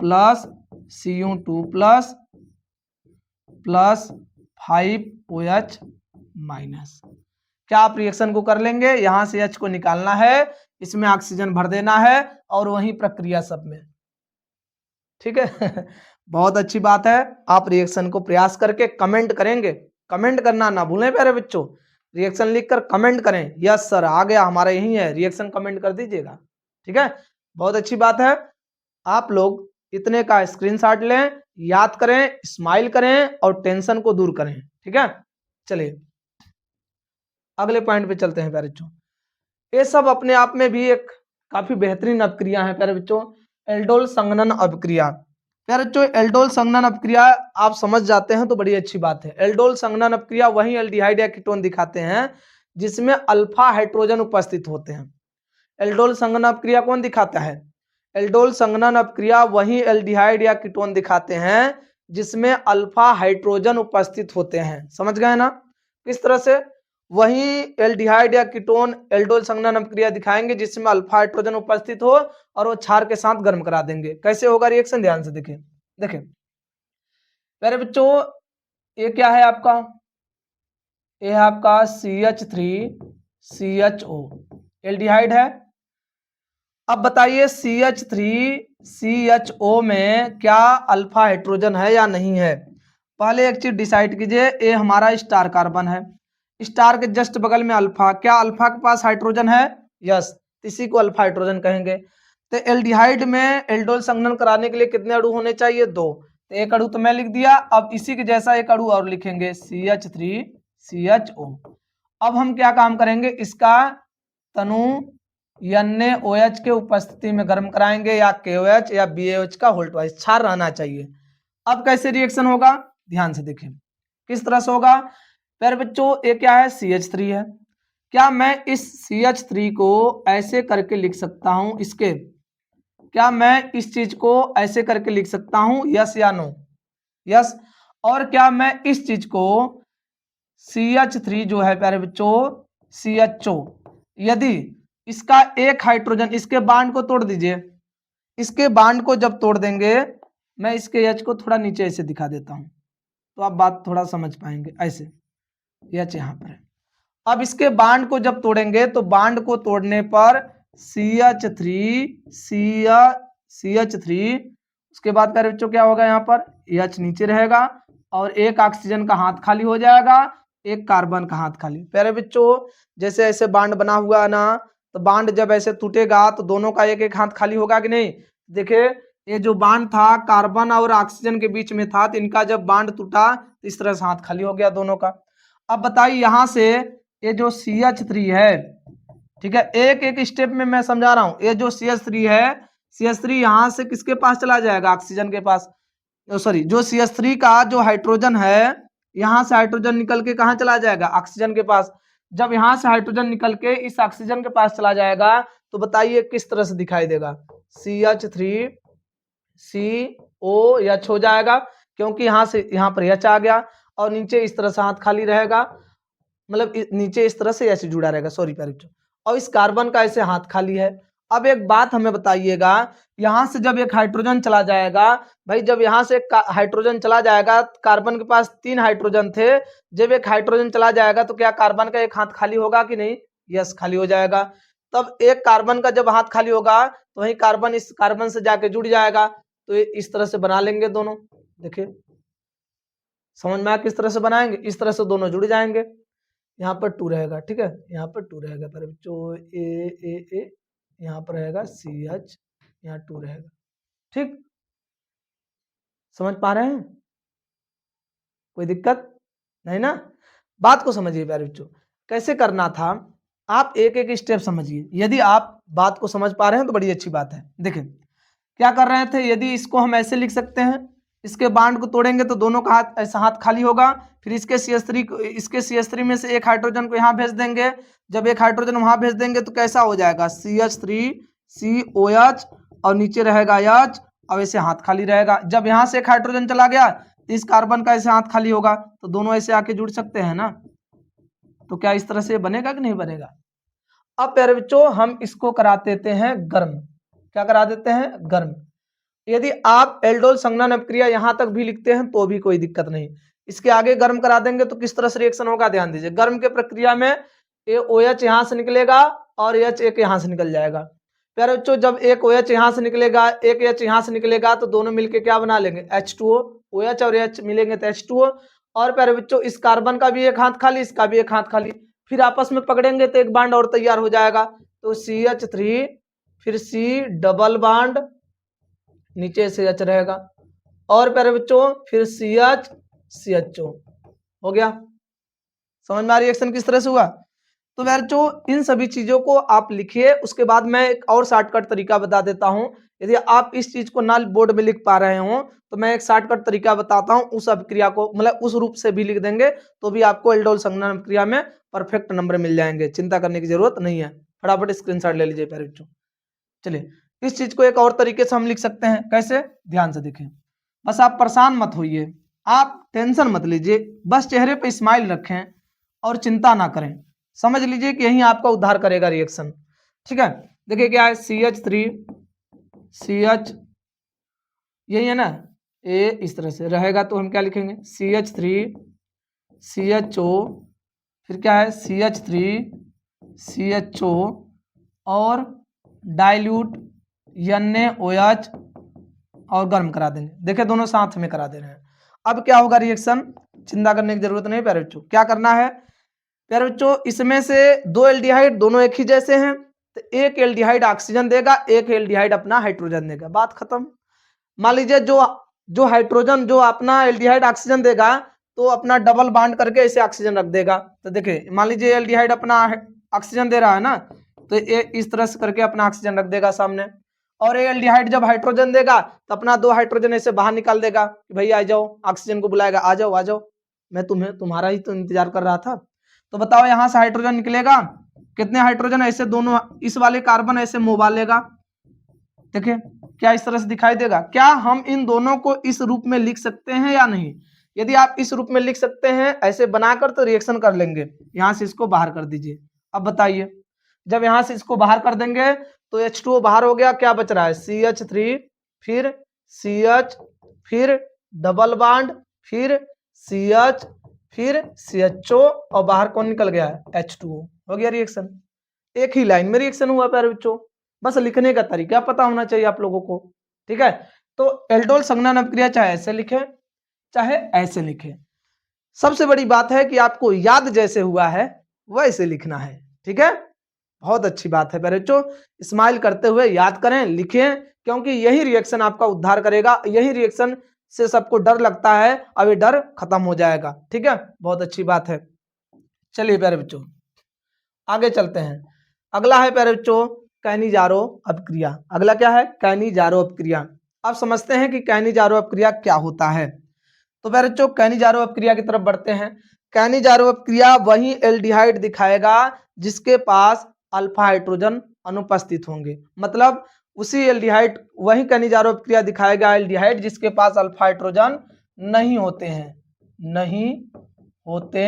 Speaker 1: plus Cu2 plus 5OH minus. क्या आप रिएक्शन को कर लेंगे? यहां से H को निकालना है, इसमें ऑक्सीजन भर देना है और वही प्रक्रिया सब में। ठीक है बहुत अच्छी बात है। आप रिएक्शन को प्रयास करके कमेंट करेंगे, कमेंट करना ना भूलें प्यारे बच्चों, रिएक्शन लिखकर कमेंट करें, यस सर आ गया हमारा यही है, रिएक्शन कमेंट कर दीजिएगा। ठीक है बहुत अच्छी बात है। आप लोग इतने का स्क्रीनशॉट लें, याद करें, स्माइल करें और टेंशन को दूर करें। ठीक है चलिए अगले पॉइंट पे चलते हैं प्यारे बच्चों। ये सब अपने आप में भी एक काफी बेहतरीन अपक्रिया है प्यारे बच्चों, एल्डोल संघनन अपक्रिया। प्यारे बच्चों एल्डोल संघनन अपक्रिया आप समझ जाते हैं तो बड़ी अच्छी बात है। एल्डोल संघनन अपक्रिया वही एल्डिहाइड या कीटोन दिखाते हैं जिसमें अल्फा हाइड्रोजन उपस्थित होते हैं। एल्डोल संघनन अपक्रिया कौन दिखाता है? एल्डोल संघनन अपक्रिया वही एल्डिहाइड या कीटोन दिखाते हैं जिसमें अल्फा हाइड्रोजन उपस्थित होते हैं। समझ गए ना? किस तरह से? वही एल्डिहाइड या कीटोन एल्डोल संघनन अपक्रिया दिखाएंगे जिसमें अल्फा हाइड्रोजन उपस्थित हो और वो क्षार के साथ गर्म करा देंगे। कैसे होगा रिएक्शन? ध्यान से देखें। देखें प्यारे बच्चों ये क्या है आपका? ये है आपका CH3CHO एल्डिहाइड है। अब बताइए CH3CHO में क्या अल्फा हाइड्रोजन है या नहीं है? पहले एक चीज डिसाइड कीजिए, ये हमारा स्टार कार्बन है, स्टार के जस्ट बगल में अल्फा, क्या अल्फा के पास हाइड्रोजन है? यस, इसी को अल्फा हाइड्रोजन कहेंगे। तो एल्डिहाइड में एल्डोल संघनन कराने के लिए कितने अणु होने चाहिए? 2। तो एक अणु तो मैं लिख दिया, अब इसी के जैसा एक अणु और लिखेंगे CH3CHO। अब हम क्या काम करेंगे, इसका तनु NaOH के उपस्थिति में गर्म कराएंगे या KOH या BaOH का होल्ट वाइज क्षार रहना चाहिए। अब कैसे रिएक्शन होगा ध्यान से देखें, किस तरह से होगा। फिर बच्चों ये क्या है? CH3 है। क्या मैं इस CH3 को ऐसे करके लिख सकता हूं? इसके क्या मैं इस चीज को ऐसे करके लिख सकता हूं? यस या नो? यस। और क्या मैं इस चीज को CH3 जो है प्यारे बच्चों CHO, यदि इसका एक हाइड्रोजन, इसके बांड को तोड़ दीजिए, इसके बांड को जब तोड़ देंगे, मैं इसके H को थोड़ा नीचे ऐसे दिखा देता हूं तो आप बात थोड़ा समझ पाएंगे। ऐसे H यहां पर है। अब इसके बांड को जब तोड़ेंगे तो बांड को तोड़ने पर CH3 उसके बाद प्यारे बच्चों क्या होगा, यहाँ पर H नीचे रहेगा और एक ऑक्सीजन का हाथ खाली हो जाएगा, एक कार्बन का हाथ खाली। प्यारे बच्चों जैसे ऐसे बांड बना हुआ है ना, तो बांड जब ऐसे टूटेगा तो दोनों का एक एक हाथ खाली होगा कि नहीं? देखिए ये जो बांड था कार्बन और ऑक्सीजन के बीच में था, तो इनका जब बांड टूटा तो इस तरह से हाथ खाली हो गया दोनों का। अब बताइए यहां से ये जो CH3 है, ठीक है, एक एक स्टेप में मैं समझा रहा हूं। ये जो CH3 है, CH3 यहां से किसके पास चला जाएगा? ऑक्सीजन के पास। सॉरी, जो CH3 का जो हाइड्रोजन है, यहां से हाइड्रोजन निकल के कहां चला जाएगा? ऑक्सीजन के पास। जब यहां से हाइड्रोजन निकल के इस ऑक्सीजन के पास चला जाएगा तो बताइए किस तरह से दिखाई देगा? CH3COH हो जाएगा, क्योंकि यहां से यहां पर H आ गया और नीचे इस तरह से हाथ खाली रहेगा, मतलब नीचे इस तरह से ऐसे जुड़ा रहेगा, सॉरी प्यारे बच्चों, और इस कार्बन का ऐसे हाथ खाली है। अब एक बात हमें बताइएगा, यहां से जब एक हाइड्रोजन चला जाएगा, भाई जब यहां से हाइड्रोजन चला जाएगा, कार्बन के पास 3 हाइड्रोजन थे, जब एक हाइड्रोजन चला जाएगा तो क्या कार्बन का एक हाथ खाली होगा कि नहीं? यस, खाली हो जाएगा। तब एक कार्बन का जब हाथ खाली होगा तो वही कार्बन इस कार्बन से जाके जुड़ जाएगा, तो इस तरह से बना लेंगे दोनों। देखिए समझ में आया किस तरह से बनाएंगे? इस तरह से दोनों जुड़ जाएंगे। यहाँ पर 2 रहेगा, ठीक है, यहाँ पर 2 रहेगा पर बच्चों, ए यहाँ पर रहेगा CH, यहाँ 2 रहेगा। ठीक, समझ पा रहे हैं? कोई दिक्कत नहीं ना? बात को समझिए प्यारे बच्चों, कैसे करना था आप एक एक स्टेप समझिए। यदि आप बात को समझ पा रहे हैं तो बड़ी अच्छी बात है। देखिए क्या कर रहे थे, यदि इसको हम ऐसे लिख सकते हैं, इसके बांड को तोड़ेंगे तो दोनों का हाथ ऐसा हाथ खाली होगा, फिर इसके CH3 में से एक हाइड्रोजन को यहाँ भेज देंगे, जब एक हाइड्रोजन वहां भेज देंगे तो कैसा हो जाएगा? CH3COH और नीचे रहेगा H और ऐसे हाथ खाली रहेगा। जब यहाँ से एक हाइड्रोजन चला गया तो इस कार्बन का ऐसे हाथ खाली होगा, तो दोनों ऐसे आके जुड़ सकते हैं ना? तो क्या इस तरह से बनेगा कि नहीं बनेगा? अब प्यारे बच्चों हम इसको करा देते हैं गर्म। क्या करा देते हैं? गर्म। यदि आप एल्डोल संघनन अपक्रिया यहां तक भी लिखते हैं तो भी कोई दिक्कत नहीं, इसके आगे गर्म करा देंगे तो किस तरह से रिएक्शन होगा ध्यान दीजिए। गर्म के प्रक्रिया में ये OH यहां से निकलेगा और एच एक यहाँ से निकल जाएगा। प्यारे बच्चों जब एक ओ एच यहाँ से निकलेगा, एक एच यहाँ से निकलेगा तो दोनों मिलके क्या बना लेंगे H2O। ओ एच और एच मिलेंगे तो H2O। और प्यारे बच्चों इस कार्बन का भी एक हाथ खाली, इसका भी एक हाथ खाली, फिर आपस में पकड़ेंगे तो एक बांड और तैयार हो जाएगा। तो CH3 फिर C डबल बांड, नीचे CH रहेगा, और प्यारे बच्चों फिर CH CHO हो गया। समझ में आ रही रिएक्शन किस तरह से हुआ? तो बच्चों इन सभी चीजों को आप लिखिए। उसके बाद मैं एक और शॉर्टकट तरीका बता देता हूं। यदि आप इस चीज को ना बोर्ड में लिख पा रहे हो तो मैं एक शॉर्टकट तरीका बताता हूं, उस अभिक्रिया को मतलब उस रूप से भी लिख देंगे तो भी आपको एल्डोल संघनन अभिक्रिया में परफेक्ट नंबर मिल जाएंगे, चिंता करने की जरूरत नहीं है। फटाफट स्क्रीनशॉट ले लीजिए प्यारे बच्चों। चलिए इस चीज को एक और तरीके से हम लिख सकते हैं, कैसे? ध्यान से देखें, बस आप परेशान मत होइए, आप टेंशन मत लीजिए, बस चेहरे पे स्माइल रखें और चिंता ना करें। समझ लीजिए कि यही आपका उद्धार करेगा रिएक्शन। ठीक है, देखिए क्या है, CH3 CH, यही है ना, ए इस तरह से रहेगा तो हम क्या लिखेंगे CH3 CHO, फिर क्या है CH3 CHO और डाइल्यूट NaOH और गर्म करा देंगे। देखिए दोनों साथ में करा दे रहे हैं। अब क्या होगा रिएक्शन, चिंता करने की जरूरत नहीं प्यारे बच्चों। क्या करना है प्यारे बच्चों, इसमें से दो एल्डिहाइड दोनों एक ही जैसे हैं तो एक एल्डिहाइड ऑक्सीजन देगा, एक एल्डिहाइड अपना हाइड्रोजन देगा, बात खत्म। मान लीजिए जो जो हाइड्रोजन जो अपना एल्डिहाइड ऑक्सीजन देगा तो अपना डबल बांड करके इसे ऑक्सीजन रख देगा। तो देखिए मान लीजिए एल्डिहाइड अपना ऑक्सीजन दे रहा है ना, तो ये इस तरह से करके अपना ऑक्सीजन रख देगा सामने, और ये एल्डिहाइड जब हाइड्रोजन देगा तो अपना दो हाइड्रोजन ऐसे बाहर निकाल देगा कि भैया आ जाओ, ऑक्सीजन को बुलाएगा, आ जाओ आ जाओ, मैं तुम्हारा ही तो इंतजार कर रहा था। तो बताओ यहां से हाइड्रोजन निकलेगा, कितने हाइड्रोजन ऐसे दोनों इस वाले कार्बन ऐसे मुंह लेगा, देखिए क्या इस तरह से दिखाई देगा। क्या हम इन दोनों को इस रूप में लिख सकते हैं या नहीं? यदि आप इस रूप में लिख सकते हैं ऐसे बनाकर तो रिएक्शन कर लेंगे। यहां से इसको बाहर कर दीजिए। अब बताइए जब यहां से इसको बाहर कर देंगे तो H2O बाहर हो गया, क्या बच रहा है CH3 फिर CH फिर डबल बांड फिर CH फिर CHO और बाहर कौन निकल गया है H2O। हो गया रिएक्शन, एक ही लाइन में रिएक्शन हुआ प्यारे बच्चों। बस लिखने का तरीका पता होना चाहिए आप लोगों को। ठीक है, तो एल्डोल संघनन अभिक्रिया चाहे ऐसे लिखे चाहे ऐसे लिखे, सबसे बड़ी बात है कि आपको याद जैसे हुआ है वैसे लिखना है। ठीक है, बहुत अच्छी बात है प्यारे बच्चों, स्माइल करते हुए याद करें लिखें, क्योंकि यही रिएक्शन आपका उद्धार करेगा। यही रिएक्शन से सबको डर लगता है, अब ये डर खत्म हो जाएगा। ठीक है, बहुत अच्छी बात है। चलिए प्यारे बच्चों आगे चलते हैं। अगला है प्यारे बच्चों कैनिजारो अभिक्रिया। अगला क्या है कैनिजारो अभिक्रिया। अब समझते हैं कि कैनिजारो अभिक्रिया क्या होता है। तो प्यारे बच्चों कैनिजारो अभिक्रिया की तरफ बढ़ते हैं। कैनिजारो अभिक्रिया वही एल्डिहाइड दिखाएगा जिसके पास अल्फा हाइड्रोजन अनुपस्थित होंगे, मतलब उसी एल्डिहाइड, वही कैनिजारो अभिक्रिया दिखाएगा एल्डिहाइड जिसके पास अल्फा हाइड्रोजन नहीं होते हैं, नहीं होते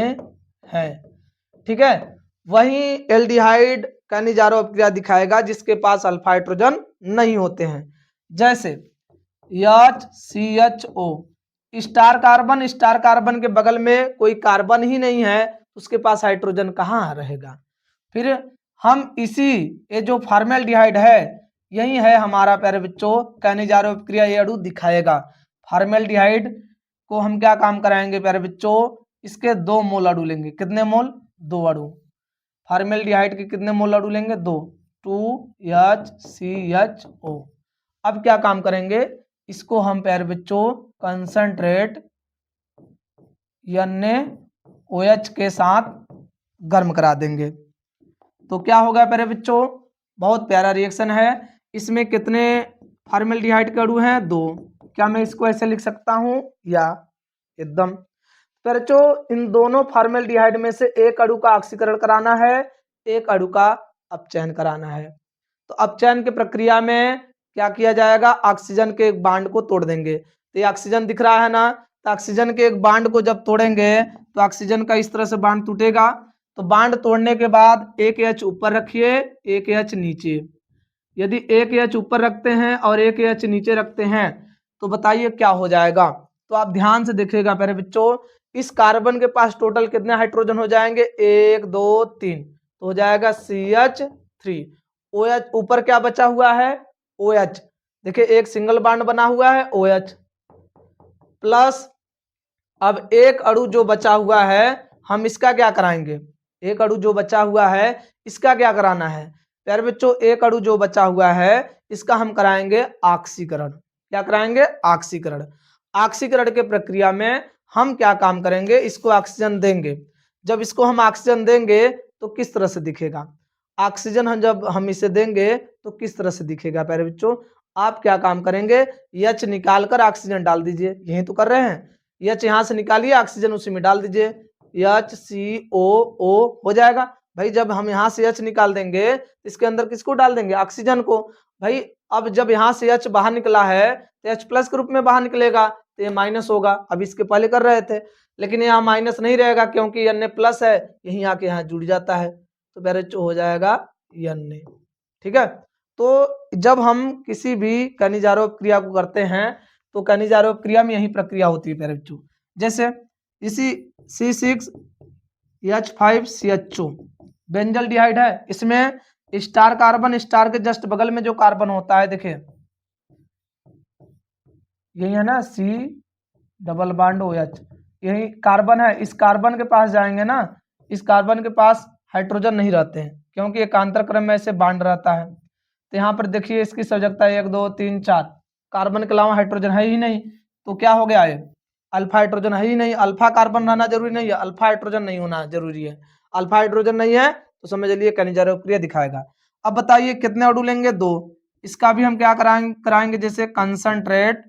Speaker 1: हैं। ठीक है, वही एल्डिहाइड कैनिजारो अभिक्रिया दिखाएगा जिसके पास अल्फा हाइड्रोजन नहीं होते हैं। जैसे HCHO, स्टार कार्बन के बगल में कोई कार्बन ही नहीं है, उसके पास हाइड्रोजन कहाँ रहेगा। फिर हम इसी ये जो फॉर्मेल्डिहाइड है यही है हमारा प्यारे बच्चों कैनिजारो अभिक्रिया, ये अणु दिखाएगा। फॉर्मेल्डिहाइड को हम क्या काम कराएंगे प्यारे बच्चों, इसके 2 मोल अणु लेंगे। कितने मोल? 2 अणु। फॉर्मेल्डिहाइड के कितने मोल अणु लेंगे? 2, 2HCHO। अब क्या काम करेंगे, इसको हम प्यारे बच्चों कंसंट्रेट NaOH के साथ गर्म करा देंगे। तो क्या होगा प्यारे बच्चों, बहुत प्यारा रिएक्शन है। इसमें कितने फॉर्मेल्डिहाइड के अणु हैं? 2। क्या मैं इसको ऐसे लिख सकता हूं? या एकदम। प्यारे बच्चों इन दोनों फॉर्मेल्डिहाइड में से एक अणु का ऑक्सीकरण कराना है, एक अणु का अपचयन कराना है। तो अपचयन की प्रक्रिया में क्या किया जाएगा, ऑक्सीजन के एक बांड को तोड़ देंगे। तो ये ऑक्सीजन दिख रहा है ना, तो ऑक्सीजन के एक बांड को जब तोड़ेंगे तो ऑक्सीजन का इस तरह से बांड टूटेगा। तो बांड तोड़ने के बाद एक H ऊपर रखिए, एक H नीचे। यदि एक H ऊपर रखते हैं और एक H नीचे रखते हैं तो बताइए क्या हो जाएगा। तो आप ध्यान से देखिएगा प्यारे बच्चों, इस कार्बन के पास टोटल कितने हाइड्रोजन हो जाएंगे? 1 2 3, तो हो जाएगा 3। OH ऊपर क्या बचा हुआ है, OH, देखिए एक सिंगल बॉन्ड बना हुआ है OH प्लस, अब एक अणु जो बचा हुआ है हम इसका क्या कराएंगे, एक अणु जो बचा हुआ है इसका क्या कराना है प्यारे बच्चों, एक अणु जो बचा हुआ है इसका हम कराएंगे ऑक्सीकरण। क्या कराएंगे, ऑक्सीकरण। ऑक्सीकरण के प्रक्रिया में हम क्या काम करेंगे, इसको ऑक्सीजन देंगे। जब इसको हम ऑक्सीजन देंगे तो किस तरह से दिखेगा, ऑक्सीजन हम जब हम इसे देंगे तो किस तरह से दिखेगा प्यारे बच्चों, आप क्या काम करेंगे, H निकाल कर ऑक्सीजन डाल दीजिए, यही तो कर रहे हैं। H यहाँ से निकालिए, ऑक्सीजन उसी में डाल दीजिए, HCOO हो जाएगा। भाई जब हम यहाँ से H निकाल देंगे इसके अंदर किसको डाल देंगे, ऑक्सीजन को। भाई अब जब यहाँ से H बाहर निकला है तो H प्लस के रूप में बाहर निकलेगा, तो ये माइनस होगा। अब इसके पहले कर रहे थे लेकिन यहाँ माइनस नहीं रहेगा क्योंकि Na प्लस है, यहीं आके यहाँ जुड़ जाता है, तो प्यारे हो जाएगा Na। ठीक है, तो जब हम किसी भी खनिजारोप क्रिया को करते हैं तो खनिजारोप क्रिया में यही प्रक्रिया होती है प्यारे बच्चों। जैसे इसी C6H5CHO बेंजल डिहाइड है, इसमें स्टार कार्बन, स्टार के जस्ट बगल में जो कार्बन होता है देखिए यही है ना, C डबल बॉन्ड OH, यही कार्बन है। इस कार्बन के पास जाएंगे ना, इस कार्बन के पास हाइड्रोजन नहीं रहते हैं क्योंकि एकांतर क्रम में ऐसे बॉन्ड रहता है। तो यहाँ पर देखिए इसकी संयोजकता 1 2 3 4, कार्बन के अलावा हाइड्रोजन है ही नहीं, तो क्या हो गया, ये अल्फा हाइड्रोजन है ही नहीं। अल्फा कार्बन रहना जरूरी नहीं है, अल्फा हाइड्रोजन नहीं होना जरूरी है। अल्फा हाइड्रोजन नहीं है तो समझ लीजिए खनिजारोप क्रिया दिखाएगा। अब बताइए कितने अणु लेंगे, 2। इसका भी हम क्या कराएंगे जैसे कंसंट्रेट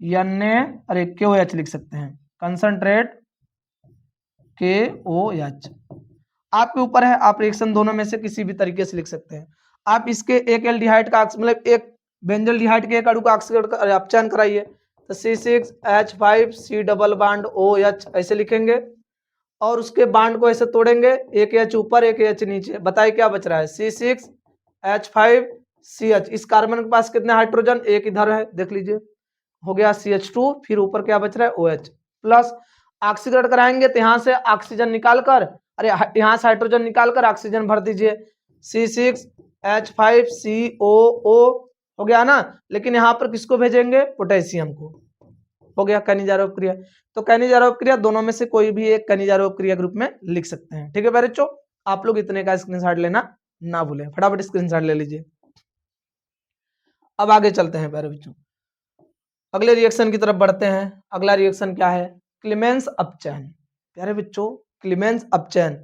Speaker 1: Na, अरे KOH लिख सकते हैं, कंसंट्रेट KOH। आपके ऊपर है, आप रिएक्शन दोनों में से किसी भी तरीके से लिख सकते हैं। आप इसके एक एल्डिहाइड का मतलब एक बेंजल डिहाइड के एक अणु का ऑक्सीकरण आप चयन कराइए, तो C6H5C डबल बॉन्ड OH ऐसे लिखेंगे और उसके बांड को ऐसे तोड़ेंगे, एक H ऊपर एक H नीचे। बताइए क्या बच रहा है, C6H5CH। इस कार्बन के पास कितने हाइड्रोजन, एक इधर है, देख लीजिए हो गया CH2, फिर ऊपर क्या बच रहा है OH प्लस। ऑक्सीकरण कराएंगे तो यहाँ से ऑक्सीजन निकालकर, अरे यहाँ से हाइड्रोजन निकालकर ऑक्सीजन भर दीजिए, C6H5COO हो गया ना। लेकिन यहाँ पर किसको भेजेंगे, पोटेशियम को। हो गया खनिजारोप क्रिया। तो खनिजारोप क्रिया दोनों में से कोई भी एक खनिजारोप क्रिया ग्रुप में लिख सकते हैं। ठीक है प्यारे बच्चों, आप लोग इतने का स्क्रीनशॉट लेना ना भूलें, फटाफट स्क्रीनशॉट ले लीजिए। अब आगे चलते हैं प्यारे बच्चों, अगले रिएक्शन की तरफ बढ़ते हैं। अगला रिएक्शन क्या है, क्लीमेंस अपचयन। प्यारे बच्चों क्लीमेंस अपचयन,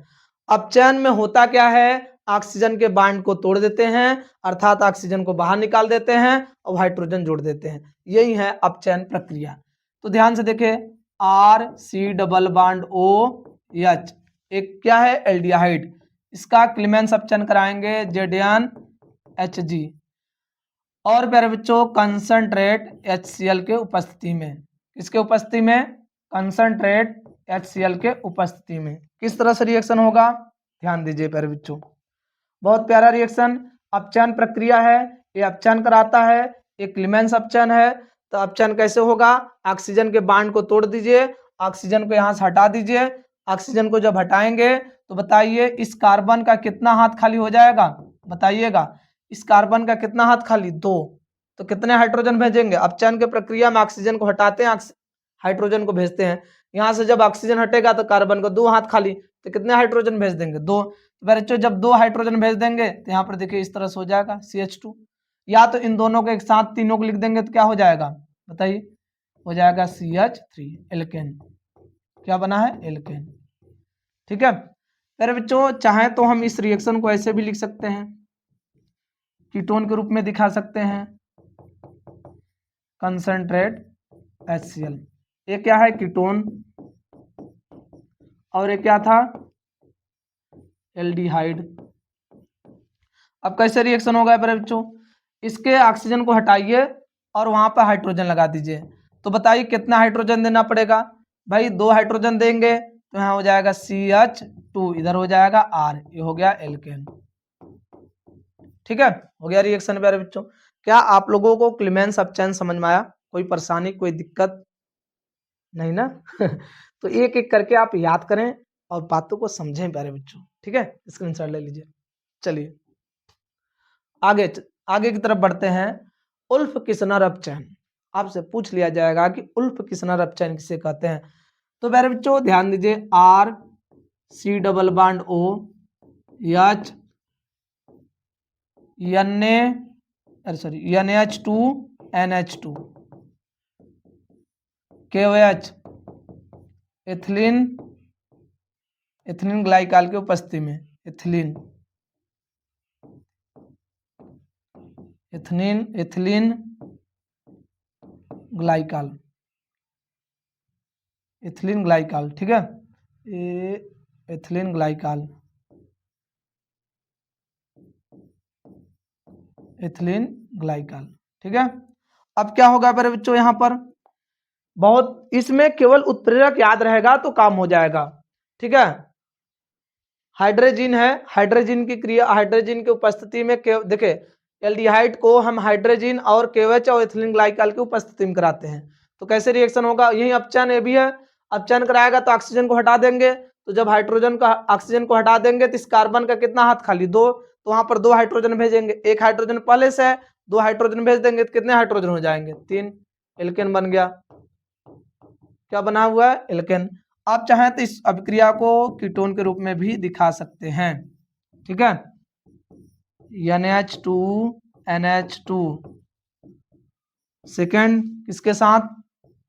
Speaker 1: अपचयन में होता क्या है, ऑक्सीजन के बांड को तोड़ देते हैं, अर्थात ऑक्सीजन को बाहर निकाल देते हैं और हाइड्रोजन जोड़ देते हैं, यही है अपचयन प्रक्रिया। तो ध्यान से देखें, RC डबल बॉन्ड OH एक क्या है, एल्डिहाइड, इसका क्लीमेंस अपचयन कराएंगे ZnHg और प्यारे बच्चों कंसंट्रेट HCl के उपस्थिति में, किसके उपस्थिति में, कंसंट्रेट HCl के उपस्थिति में किस तरह से रिएक्शन होगा, ध्यान दीजिए प्यारे बच्चों। बहुत प्यारा रिएक्शन, अपचयन प्रक्रिया है, ये अपचयन कराता है, ये क्लीमेंस अपचयन है। तो अपचयन कैसे होगा, ऑक्सीजन के बांड को तोड़ दीजिए, ऑक्सीजन को यहाँ से हटा दीजिए। ऑक्सीजन को जब हटाएंगे तो बताइए इस कार्बन का कितना हाथ खाली हो जाएगा, बताइएगा इस कार्बन का कितना हाथ खाली, 2। तो कितने हाइड्रोजन भेजेंगे, अपचयन के प्रक्रिया में ऑक्सीजन को हटाते हैं, हाइड्रोजन को भेजते हैं। यहाँ से जब ऑक्सीजन हटेगा तो कार्बन को 2 हाथ खाली, तो कितने हाइड्रोजन भेज देंगे, 2। तो बच्चों जब 2 हाइड्रोजन भेज देंगे तो यहाँ पर देखिए इस तरह से हो जाएगा CH2, या तो इन दोनों को एक साथ तीनों को लिख देंगे तो क्या हो जाएगा, बताइए, हो जाएगा CH3 एल्केन। क्या बना है, एल्केन। ठीक है मेरे बच्चों, चाहे तो हम इस रिएक्शन को ऐसे भी लिख सकते हैं, कीटोन के रूप में दिखा सकते हैं, कंसंट्रेट HCl, ये क्या है, कीटोन, और ये क्या था, एल्डिहाइड। अब कैसे रिएक्शन होगा मेरे बच्चों, इसके ऑक्सीजन को हटाइए और वहां पर हाइड्रोजन लगा दीजिए। तो बताइए कितना हाइड्रोजन देना पड़ेगा, भाई 2 हाइड्रोजन देंगे तो यहाँ हो जाएगा CH2, इधर हो जाएगा R, ये हो गया एल्केन। ठीक है, हो गया रिएक्शन प्यारे बच्चों। क्या आप लोगों को क्लीमेंस अपचयन समझ में आया, कोई परेशानी कोई दिक्कत नहीं ना तो एक एक करके आप याद करें और बातों को समझें प्यारे बच्चों। ठीक है, स्क्रीनशॉट ले लीजिए। चलिए आगे की तरफ बढ़ते हैं। उल्फ किसनर अपचयन, आपसे पूछ लिया जाएगा कि उल्फ किसनर अपचयन किसे कहते हैं। तो मेरे बच्चों ध्यान दीजिए, R C double bond O H NH2 NH2 KOH ethylene glycol की उपस्थिति में एथिलीन ग्लाइकाल ठीक है, एथिलीन ग्लाइकाल ठीक है। अब क्या होगा मेरे बच्चों, यहां पर बहुत इसमें केवल उत्प्रेरक याद रहेगा तो काम हो जाएगा, ठीक है। हाइड्रोजन है, हाइड्रोजन की क्रिया, हाइड्रोजन की उपस्थिति में देखिए एल्डिहाइड को हम हाइड्रोजन और KOH और एथिलीन ग्लाइकाल की उपस्थिति में कराते हैं, तो कैसे रिएक्शन होगा, यही अपचयन ये भी है। अपचयन कराएगा तो ऑक्सीजन को हटा देंगे, तो जब हाइड्रोजन का ऑक्सीजन को हटा देंगे तो इस कार्बन का कितना हाथ खाली, 2, तो वहां पर 2 हाइड्रोजन भेजेंगे, एक हाइड्रोजन पहले से है, 2 हाइड्रोजन भेज देंगे तो कितने हाइड्रोजन हो जाएंगे, 3, एल्केन बन गया। क्या बना हुआ है, एल्केन। आप चाहें तो इस अभिक्रिया को कीटोन के रूप में भी दिखा सकते हैं, ठीक है। NH2 NH2 सेकेंड किसके साथ,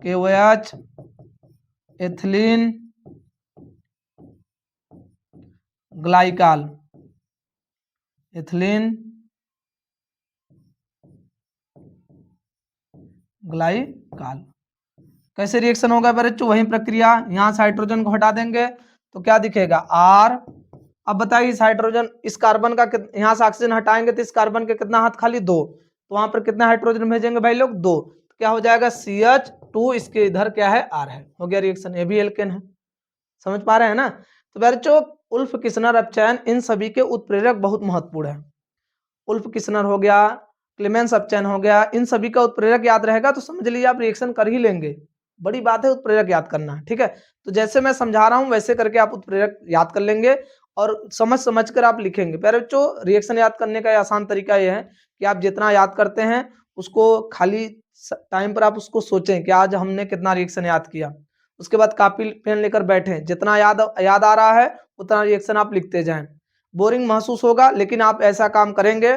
Speaker 1: KOH एथिलीन ग्लाइकाल कैसे रिएक्शन होगा बच्चों, वही प्रक्रिया, यहां से हाइड्रोजन को हटा देंगे तो क्या दिखेगा, R। अब बताइए इस हाइड्रोजन, इस कार्बन का यहां से ऑक्सीजन हटाएंगे तो इस कार्बन के कितना हाथ खाली, 2, तो वहां पर कितना हाइड्रोजन भेजेंगे भाई लोग, 2, तो क्या हो जाएगा CH2, इसके इधर क्या है, R है, हो गया रिएक्शन, ये भी एल्केन है। समझ पा रहे हैं ना। तो बच्चों उल्फ किसनर अपचयन इन सभी के उत्प्रेरक बहुत महत्वपूर्ण है। उल्फ किसनर हो गया, क्लेमेंस अपचयन हो गया, इन सभी का उत्प्रेरक याद रहेगा तो समझ लीजिए आप रिएक्शन कर ही लेंगे। बड़ी बात है उत्प्रेरक याद करना, ठीक है। तो जैसे मैं समझा रहा हूं वैसे करके आप उत्प्रेरक याद कर लेंगे और समझ कर आप लिखेंगे। प्यारे बच्चों रिएक्शन याद करने का आसान तरीका यह है कि आप जितना याद करते हैं उसको खाली टाइम पर आप उसको सोचें कि आज हमने कितना रिएक्शन याद किया, उसके बाद कॉपी पेन लेकर बैठे, जितना याद आ रहा है उतना रिएक्शन आप लिखते जाएं। बोरिंग महसूस होगा लेकिन आप ऐसा काम करेंगे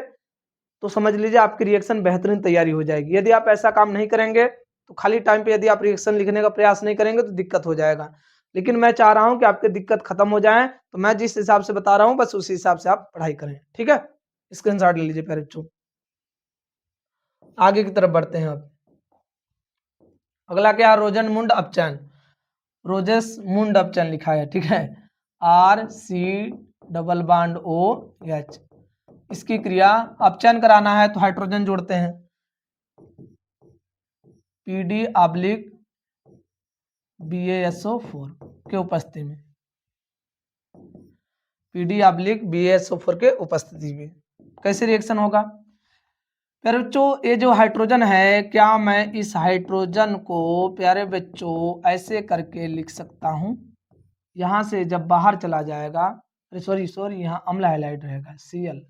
Speaker 1: तो समझ लीजिए आपकी रिएक्शन बेहतरीन तैयारी हो जाएगी। यदि आप ऐसा काम नहीं करेंगे तो खाली टाइम पे यदि आप रिएक्शन लिखने का प्रयास नहीं करेंगे तो दिक्कत हो जाएगा। लेकिन मैं चाह रहा हूं कि आपकी दिक्कत खत्म हो जाए, तो मैं जिस हिसाब से बता रहा हूं बस उसी हिसाब से आप पढ़ाई करें, ठीक है। स्क्रीनशॉट ले लीजिए प्यारे बच्चों। आगे की तरफ बढ़ते हैं। अब अगला क्या, रोजन मुंड अपचयन, रोजेस मुंड अपचयन लिखा है, ठीक है, RC डबल बॉन्ड OH। इसकी क्रिया, अपचयन कराना है तो हाइड्रोजन जोड़ते हैं, PD/BaSO4 के उपस्थिति में, PD/BaSO4 के उपस्थिति में कैसे रिएक्शन होगा। प्यारे बच्चों ये जो हाइड्रोजन है, क्या मैं इस हाइड्रोजन को प्यारे बच्चों ऐसे करके लिख सकता हूं, यहां से जब बाहर चला जाएगा, अरे सॉरी यहाँ अम्ल हाइलाइड रहेगा Cl,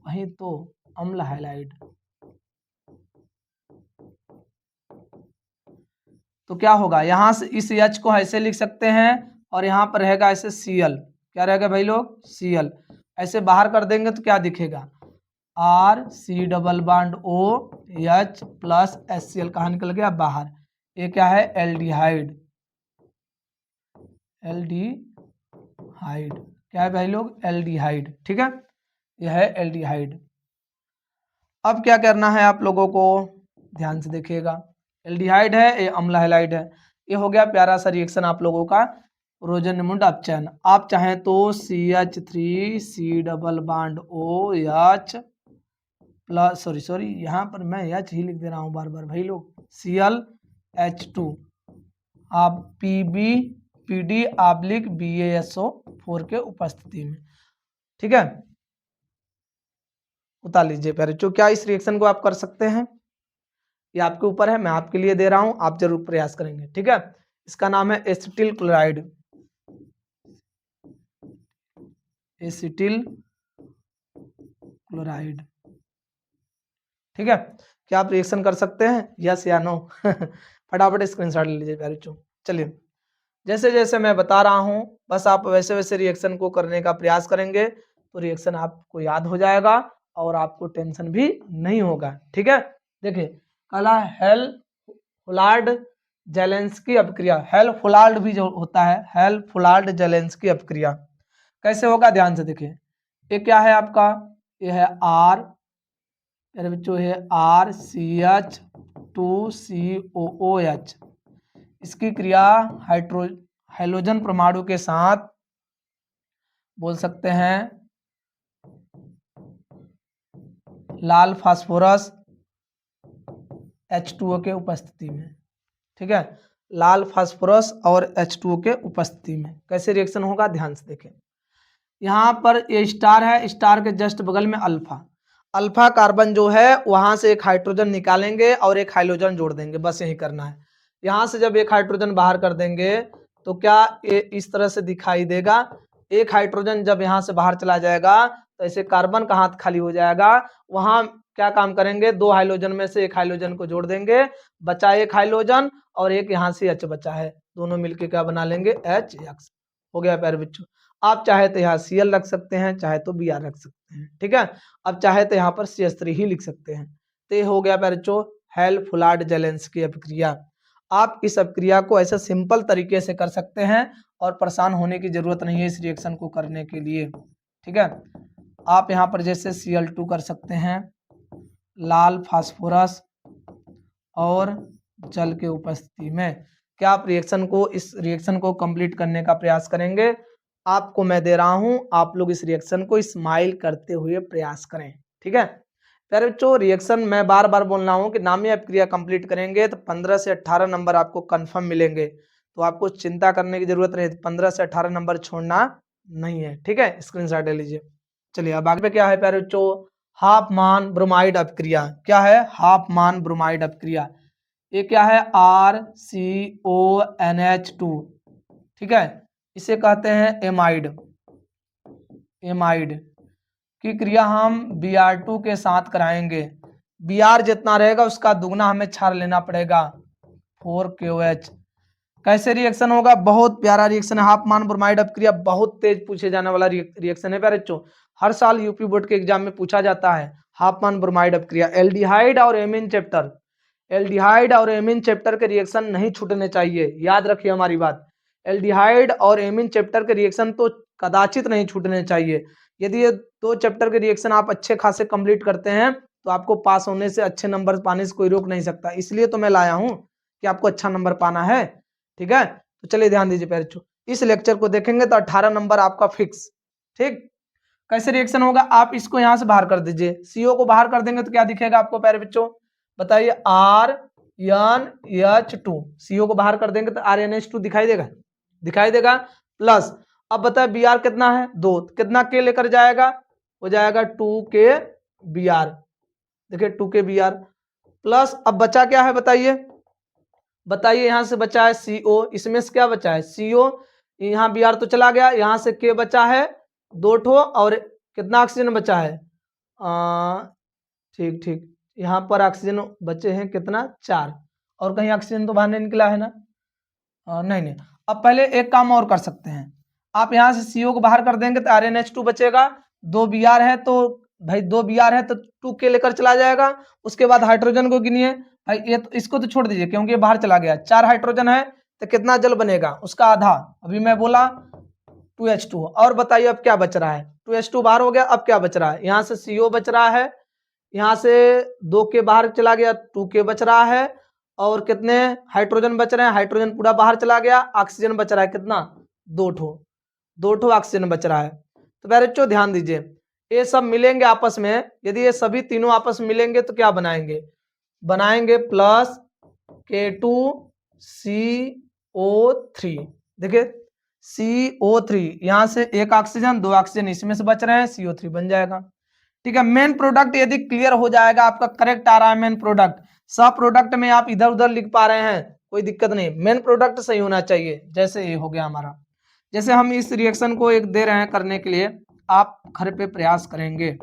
Speaker 1: वहीं तो अम्ल हाइलाइड, तो क्या होगा, यहां से इस H को ऐसे लिख सकते हैं और यहाँ पर रहेगा ऐसे Cl, क्या रहेगा भाई लोग, Cl। ऐसे बाहर कर देंगे तो क्या दिखेगा, RC double bond OH plus HCl, कहाँ निकल गया बाहर, ये क्या है, एल्डिहाइड, क्या है भाई लोग, एल्डिहाइड, ठीक है, यह है एल्डिहाइड। अब क्या करना है आप लोगों को, ध्यान से देखिएगा, एल्डिहाइड है, ये अम्ल हैलाइड है, ये हो गया प्यारा सा रिएक्शन आप लोगों का रोजन मुंड अपचयन। आप चाहें तो CH3C double bond OH plus sorry यहाँ पर मैं H ही लिख दे रहा हूँ बार बार भाई लोग, ClH2 आप PD/BaSO4 के उपस्थिति में, ठीक है। उतार लीजिए प्यारे बच्चों, क्या इस रिएक्शन को आप कर सकते हैं, ये आपके ऊपर है, मैं आपके लिए दे रहा हूं, आप जरूर प्रयास करेंगे, ठीक है। इसका नाम है एसिटिल क्लोराइड, एसिटिल क्लोराइड, ठीक है, क्या आप रिएक्शन कर सकते हैं, यस या नो? फटाफट स्क्रीनशॉट ले लीजिए प्यारे बच्चों। चलिए, जैसे जैसे मैं बता रहा हूं बस आप वैसे वैसे रिएक्शन को करने का प्रयास करेंगे तो रिएक्शन आपको याद हो जाएगा और आपको टेंशन भी नहीं होगा। ठीक है, देखिए काला हेल-फुलार्ड जेलेंस्की अपक्रिया, हेल-फुलार्ड भी जो होता है, हेल-फुलार्ड जेलेंस्की अपक्रिया कैसे होगा, ध्यान से देखिए। ये क्या है आपका, ये है आर, मेरे बच्चों है RCH2COOH। इसकी क्रिया हाइड्रोजन परमाणु के साथ बोल सकते हैं लाल फास्फोरस H2O के उपस्थिति में। ठीक है, लाल फास्फोरस और H2O के उपस्थिति में कैसे रिएक्शन होगा, ध्यान से देखें। यहाँ पर ये स्टार है, स्टार के जस्ट बगल में अल्फा, अल्फा कार्बन जो है वहां से एक हाइड्रोजन निकालेंगे और एक हाइड्रोजन जोड़ देंगे, बस यही करना है। यहाँ से जब एक हाइड्रोजन बाहर कर देंगे तो क्या ये इस तरह से दिखाई देगा। एक हाइड्रोजन जब यहाँ से बाहर चला जाएगा तो ऐसे कार्बन का हाथ खाली हो जाएगा। वहां क्या काम करेंगे, दो हाइड्रोजन में से एक हाइड्रोजन को जोड़ देंगे, बचा एक हाइड्रोजन और एक यहाँ से H बचा है, दोनों मिलके क्या बना लेंगे, HX। हो गया प्यारे बच्चों। आप चाहे तो यहाँ Cl रख सकते हैं, चाहे तो Br रख सकते हैं। ठीक है, अब चाहे तो यहाँ पर CH3 ही लिख सकते हैं। तो ये हो गया प्यारे बच्चों हेल-फुलार्ड जेलेंस्की अपक्रिया। आप इस अपक्रिया को ऐसे सिंपल तरीके से कर सकते हैं और परेशान होने की जरूरत नहीं है इस रिएक्शन को करने के लिए। ठीक है, आप यहाँ पर जैसे Cl2 कर सकते हैं, लाल फास्फोरस और जल के उपस्थिति में क्या आप रिएक्शन को, इस रिएक्शन को कंप्लीट करने का प्रयास करेंगे। आपको मैं दे रहा हूं, आप लोग इस रिएक्शन को स्माइल करते हुए प्रयास करें। ठीक है प्यारे बच्चों, रिएक्शन मैं बार बार बोल रहा हूं कि नामी अपक्रिया कंप्लीट करेंगे तो 15 से 18 नंबर आपको कंफर्म मिलेंगे, तो आपको चिंता करने की जरूरत नहीं, 15 से 18 नंबर छोड़ना नहीं है। ठीक है, स्क्रीनशॉट ले लीजिए। चलिए अब आगे क्या है प्यारे बच्चों, हाफमान ब्रोमाइड अपक्रिया। क्या है, हाफमान ब्रोमाइड अपक्रिया। ये क्या है, RCONH2। ठीक है, इसे कहते हैं एमाइड। एमाइड की क्रिया हम Br2 के साथ कराएंगे। Br जितना रहेगा उसका दुगना हमें क्षार लेना पड़ेगा, 4KOH। कैसे रिएक्शन होगा, बहुत प्यारा रिएक्शन है। हाफमान ब्रोमाइड अपक्रिया बहुत तेज पूछे जाने वाला रिएक्शन है प्यारे बच्चों, हर साल यूपी बोर्ड के एग्जाम में पूछा जाता है। हाफमान ब्रोमाइड अपक्रिया, एल्डिहाइड और एमीन चैप्टर, एल्डिहाइड और एमीन चैप्टर के रिएक्शन नहीं छूटने चाहिए, याद रखिए हमारी बात। एल्डिहाइड और एमीन चैप्टर के रिएक्शन तो कदाचित नहीं छूटने चाहिए। यदि ये दो चैप्टर के रिएक्शन आप अच्छे खासे कंप्लीट करते हैं तो आपको पास होने से, अच्छे नंबर पाने से कोई रोक नहीं सकता। इसलिए तो मैं लाया हूं कि आपको अच्छा नंबर पाना है। ठीक है, तो चलिए ध्यान दीजिए प्यारे बच्चों, इस लेक्चर को देखेंगे तो 18 नंबर आपका फिक्स। ठीक, कैसे रिएक्शन होगा, आप इसको यहां से बाहर कर दीजिए, CO को बाहर कर देंगे तो क्या दिखेगा आपको प्यारे बच्चों, बताइए, RnH2। CO को बाहर कर देंगे तो RnH2 दिखाई देगा, दिखाई देगा। प्लस अब बताए Br कितना है, 2, कितना K लेकर जाएगा, हो जाएगा 2KBr। देखिए 2KBr प्लस अब बचा क्या है, बताइए बताइए, यहां से बचा है CO, इसमें से क्या बचा है CO, यहाँ Br तो चला गया, यहां से K बचा है 2 ठो और कितना ऑक्सीजन बचा है, ठीक ठीक, यहाँ पर ऑक्सीजन बचे हैं कितना, 4, और कहीं ऑक्सीजन तो बाहर नहीं निकला है ना, नहीं नहीं। अब पहले एक काम और कर सकते हैं, आप यहाँ से CO को बाहर कर देंगे तो RnH2 बचेगा, 2 Br है तो भाई 2 Br है तो 2K लेकर चला जाएगा। उसके बाद हाइड्रोजन को गिनिए भाई, ये तो इसको तो छोड़ दीजिए क्योंकि ये बाहर चला गया, 4 हाइड्रोजन है तो कितना जल बनेगा, उसका आधा, अभी मैं बोला 2H2। और बताइए अब क्या बच रहा है, 2H2 बाहर हो गया, अब क्या बच रहा है, यहाँ से CO बच रहा है, यहाँ से 2K बाहर चला गया, 2K बच रहा है, और कितने हाइड्रोजन बच रहे हैं, हाइड्रोजन पूरा बाहर चला गया, ऑक्सीजन बच रहा है कितना, 2 ठो ऑक्सीजन बच रहा है। तो प्यारे बच्चों ध्यान दीजिए, ये सब मिलेंगे आपस में, यदि ये सभी तीनों आपस में मिलेंगे तो क्या बनाएंगे, बनाएंगे प्लस K2CO3। देखिए CO3, यहां से एक ऑक्सीजन, 2 ऑक्सीजन इसमें से बच रहे हैं, CO3 बन जाएगा। ठीक है, मेन प्रोडक्ट यदि क्लियर हो जाएगा, आपका करेक्ट आ रहा है मेन प्रोडक्ट, सब प्रोडक्ट में आप इधर उधर लिख पा रहे हैं कोई दिक्कत नहीं, मेन प्रोडक्ट सही होना चाहिए। जैसे ये हो गया हमारा, जैसे हम इस रिएक्शन को एक दे रहे हैं करने के लिए, आप घर पे प्रयास करेंगे,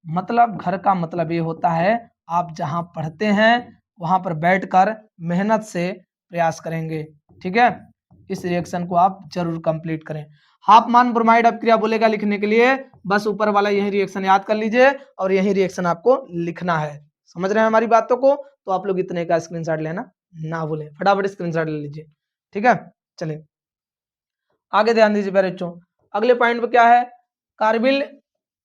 Speaker 1: मतलब घर का मतलब ये होता है आप जहां पढ़ते हैं वहां पर बैठकर मेहनत से प्रयास करेंगे। ठीक है, इस रिएक्शन को आप जरूर कंप्लीट करें। हाफ मान ब्रोमाइड अपक्रिया बोलेगा लिखने के लिए, बस ऊपर वाला यही रिएक्शन याद कर लीजिए और यही रिएक्शन आपको लिखना है। समझ रहे हैं हमारी बातों को? तो आप लोग इतने का स्क्रीनशॉट लेना ना भूलें, फटाफट स्क्रीनशॉट ले लीजिए। ठीक है, चलिए आगे ध्यान दीजिए प्यारे बच्चों। अगले पॉइंट पे क्या है, कार्बिल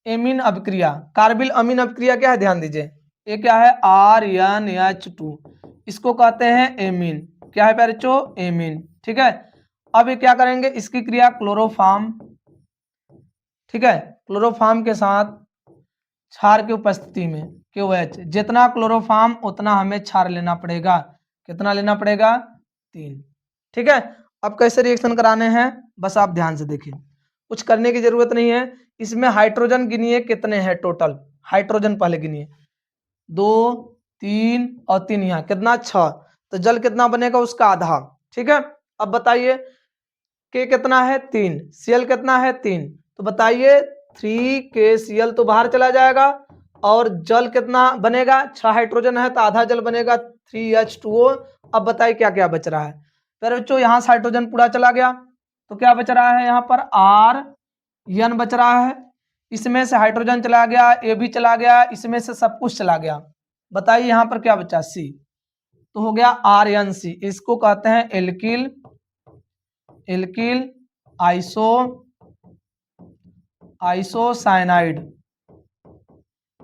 Speaker 1: एमीन अभिक्रिया। कार्बिल अमीन अभिक्रिया क्या है, ध्यान दीजिए। ये क्या है, RnH2, इसको कहते हैं एमीन। क्या है प्यारे बच्चों, एमीन। ठीक है, अब ये क्या करेंगे, इसकी क्रिया क्लोरोफॉर्म, ठीक है, क्लोरोफॉर्म के साथ क्षार की उपस्थिति में KOH, जितना क्लोरोफॉर्म उतना हमें क्षार लेना पड़ेगा। कितना लेना पड़ेगा, 3। ठीक है, अब कैसे रिएक्शन कराने हैं बस आप ध्यान से देखिए, कुछ करने की जरूरत नहीं है। इसमें हाइड्रोजन गिनिए कितने हैं टोटल, हाइड्रोजन पहले गिनिए, 2 3 और 3 यहाँ, कितना 6। तो जल कितना बनेगा, उसका आधा। ठीक है, अब बताइए के कितना है, 3, Cl कितना है, 3। तो बताइए 3KCl तो बाहर चला जाएगा और जल कितना बनेगा, 6 हाइड्रोजन है तो आधा जल बनेगा 3H2O। अब बताइए क्या क्या बच रहा है। फिर बच्चों यहाँ से हाइड्रोजन पूरा चला गया तो क्या बच रहा है, यहाँ पर Rn बच रहा है। इसमें से हाइड्रोजन चला गया, ए भी चला गया, इसमें से सब कुछ चला गया। बताइए यहाँ पर क्या बचा, C, तो हो गया RnC। इसको कहते हैं alkyl, alkyl isocyanide,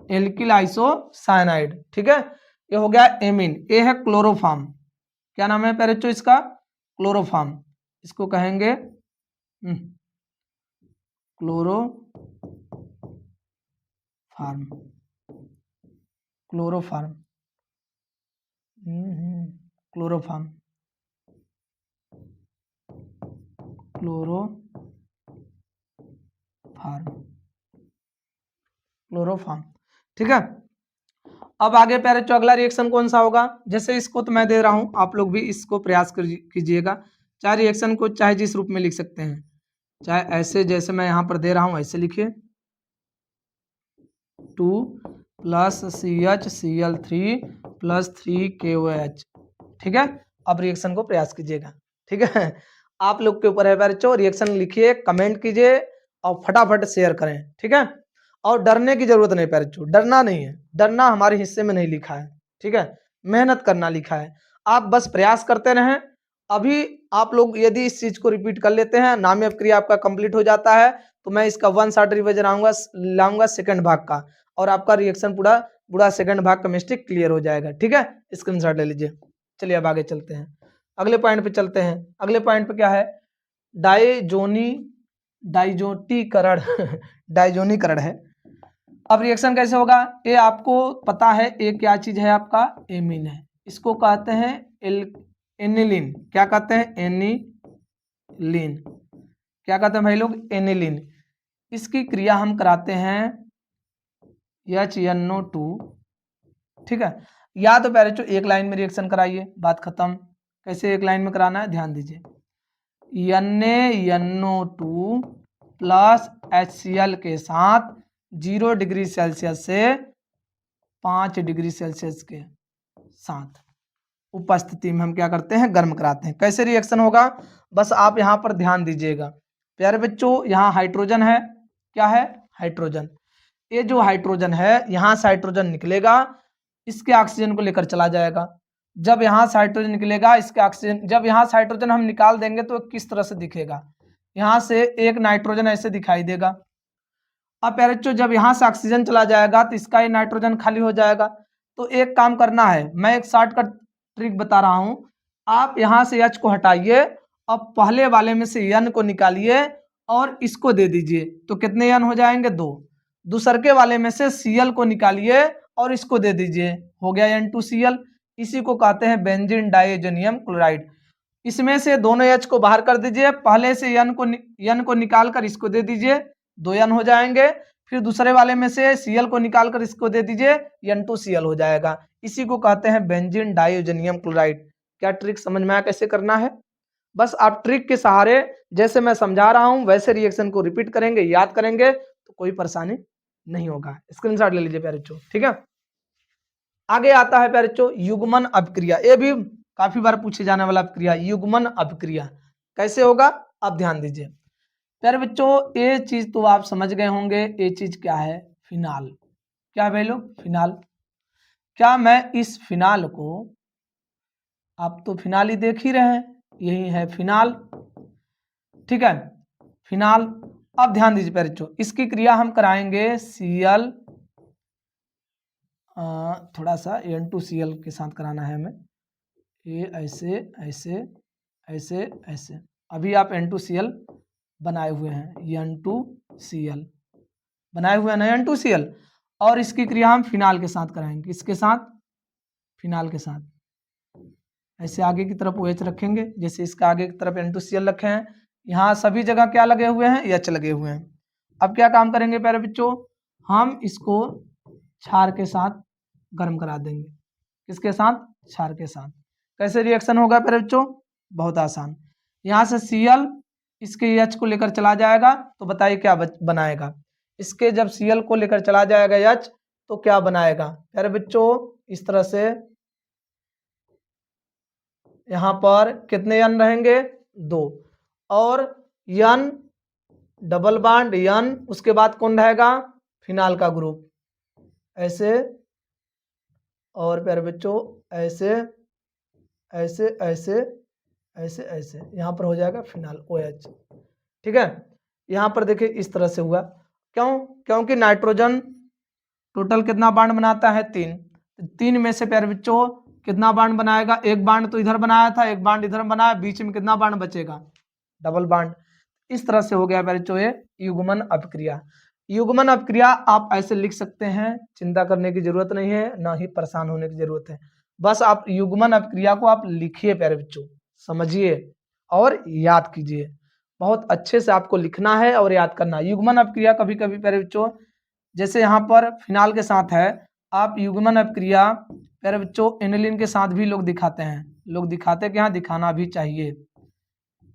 Speaker 1: alkyl isocyanide. ठीक है, ये हो गया एमीन। ये है क्लोरोफॉर्म, क्या नाम है प्यारे बच्चों इसका, क्लोरोफॉर्म। इसको कहेंगे क्लोरोफॉर्म, क्लोरोफॉर्म, क्लोरोफॉर्म, क्लोरोफॉर्म। ठीक है, अब आगे प्यारे बच्चों अगला रिएक्शन कौन सा होगा, जैसे इसको तो मैं दे रहा हूं, आप लोग भी इसको प्रयास कीजिएगा। चाहे रिएक्शन को चाहे जिस रूप में लिख सकते हैं, चाहे ऐसे जैसे मैं यहां पर दे रहा हूं ऐसे लिखिए, 2 + CHCl3 + 3KOH। ठीक है, अब रिएक्शन को प्रयास कीजिएगा। ठीक है, आप लोग के ऊपर है प्यारे बच्चों, रिएक्शन लिखिए, कमेंट कीजिए और फटाफट शेयर करें। ठीक है, और डरने की जरूरत नहीं प्यारे बच्चों, डरना नहीं है, डरना हमारे हिस्से में नहीं लिखा है। ठीक है, मेहनत करना लिखा है, आप बस प्रयास करते रहें। अभी आप लोग यदि इस चीज को रिपीट कर लेते हैं, नामी अपक्रिया आपका कंप्लीट हो जाता है, तो मैं इसका 1 शॉट रिवीजन लाऊंगा सेकंड भाग का, और आपका रिएक्शन पूरा सेकंड भाग केमिस्ट्री क्लियर हो जाएगा। ठीक है, स्क्रीनशॉट ले लीजिए। चलिए अब आगे चलते हैं, अगले पॉइंट पे चलते हैं। अगले पॉइंट पे क्या है, डाइजोटीकरण डाइजोनीकरण है। अब रिएक्शन कैसे होगा, ये आपको पता है, ये क्या चीज है, आपका एमीन है। इसको कहते हैं एनिलीन। क्या कहते हैं, एनिलीन। क्या कहते हैं भाई लोग, एनिलीन। इसकी क्रिया हम कराते हैं HNO2। ठीक है, या तो पहले एक लाइन में रिएक्शन कराइए, बात खत्म। कैसे एक लाइन में कराना है, ध्यान दीजिए, NaNO2 + HCl के साथ 0 डिग्री सेल्सियस से 5 डिग्री सेल्सियस के साथ उपस्थिति में हम क्या करते हैं, गर्म कराते हैं। कैसे रिएक्शन होगा, बस आप यहाँ पर ध्यान दीजिएगा प्यारे बच्चों। यहाँ हाइड्रोजन है, क्या है, हाइड्रोजन। ये जो हाइड्रोजन है, यहाँ से हाइड्रोजन निकलेगा, इसके ऑक्सीजन को लेकर चला जाएगा। जब यहाँ से हाइड्रोजन निकलेगा, इसके ऑक्सीजन, जब यहाँ से हाइड्रोजन हम निकाल देंगे तो किस तरह से दिखेगा, यहाँ से एक नाइट्रोजन ऐसे दिखाई देगा। अब प्यारे बच्चों जब यहाँ से ऑक्सीजन चला जाएगा तो इसका ये नाइट्रोजन खाली हो जाएगा। तो एक काम करना है, मैं एक शॉर्टकट ट्रिक बता रहा हूं, आप यहाँ से H को हटाइए, अब पहले वाले में से N को निकालिए और इसको दे दीजिए, तो कितने N हो जाएंगे, 2। दूसरके वाले में से Cl को निकालिए और इसको दे दीजिए, हो गया N2Cl। इसी को कहते हैं बेंजीन डाइएजोनियम क्लोराइड। इसमें से दोनों H को बाहर कर दीजिए, पहले से N को निकाल कर इसको दे दीजिए, 2 N हो जाएंगे। फिर दूसरे वाले में से Cl को निकाल कर इसको दे दीजिए, N2Cl हो जाएगा। इसी को कहते हैं बेंजीन डाइओजेनियम क्लोराइड। क्या ट्रिक समझ में आया कैसे करना है, बस आप ट्रिक के सहारे जैसे मैं समझा रहा हूं वैसे रिएक्शन को रिपीट करेंगे, याद करेंगे तो कोई परेशानी नहीं होगा। स्क्रीनशॉट ले लीजिए प्यारे बच्चों, ठीक है। आगे आता है प्यारे बच्चों युग्मन अपक्रिया। ये भी काफी बार पूछे जाने वाला अपक्रिया, युग्मन अपक्रिया कैसे होगा अब ध्यान दीजिए प्यारे बच्चों। ये चीज तो आप समझ गए होंगे, ये चीज क्या है, फिनाल। क्या है भाई लोग, फिनाल। क्या मैं इस फिनाल को, आप तो फिनाल ही देख ही रहे हैं, यही है फिनाल, ठीक है, फिनाल। अब ध्यान दीजिए प्यारे बच्चों, इसकी क्रिया हम कराएंगे Cl, थोड़ा सा N2Cl के साथ कराना है हमें, ये ऐसे ऐसे ऐसे ऐसे। अभी आप N2Cl बनाए हुए हैं, N2Cl बनाए हुए हैं ना, N2Cl, और इसकी क्रिया हम फिनाल के साथ कराएंगे, इसके साथ, फिनाल के साथ। ऐसे आगे की तरफ OH रखेंगे, जैसे इसका आगे की तरफ N2Cl रखे हैं, यहाँ सभी जगह क्या लगे हुए हैं, H लगे हुए हैं। अब क्या काम करेंगे प्यारे बच्चों, हम इसको क्षार के साथ गर्म करा देंगे। किसके साथ, क्षार के साथ। कैसे रिएक्शन होगा प्यारे बच्चों, बहुत आसान। यहाँ से Cl इसके H को लेकर चला जाएगा, तो बताइए क्या बनाएगा। इसके जब Cl को लेकर चला जाएगा H, तो क्या बनाएगा प्यारे बच्चों, इस तरह से यहाँ पर कितने N रहेंगे, 2, और N डबल बॉन्ड N, उसके बाद कौन रहेगा, फिनाल का ग्रुप, ऐसे, और प्यारे बच्चों ऐसे ऐसे ऐसे ऐसे ऐसे, यहाँ पर हो जाएगा फिनाल OH, ठीक है। यहाँ पर देखिए इस तरह से हुआ, क्यों, क्योंकि नाइट्रोजन टोटल कितना बांड बनाता है, 3। 3 में से प्यारे बच्चों कितना बांड बनाएगा, एक बांड तो इधर बनाया था, एक बांड इधर बनाया, बीच में कितना बांड बचेगा, डबल बांड। इस तरह से हो गया प्यारे बच्चों ये युग्मन अपक्रिया। युग्मन अपक्रिया आप ऐसे लिख सकते हैं, चिंता करने की जरूरत नहीं है, ना ही परेशान होने की जरूरत है। बस आप युग्मन अपक्रिया को आप लिखिए प्यारे बच्चों, समझिए और याद कीजिए। बहुत अच्छे से आपको लिखना है और याद करना है। युग्मन अपक्रिया कभी कभी प्यारे बच्चों, जैसे यहाँ पर फिनाल के साथ है, आप युग्मन अपक्रिया प्यारे बच्चों एनिलीन के साथ भी लोग दिखाते हैं, लोग दिखाते कि हाँ दिखाना भी चाहिए,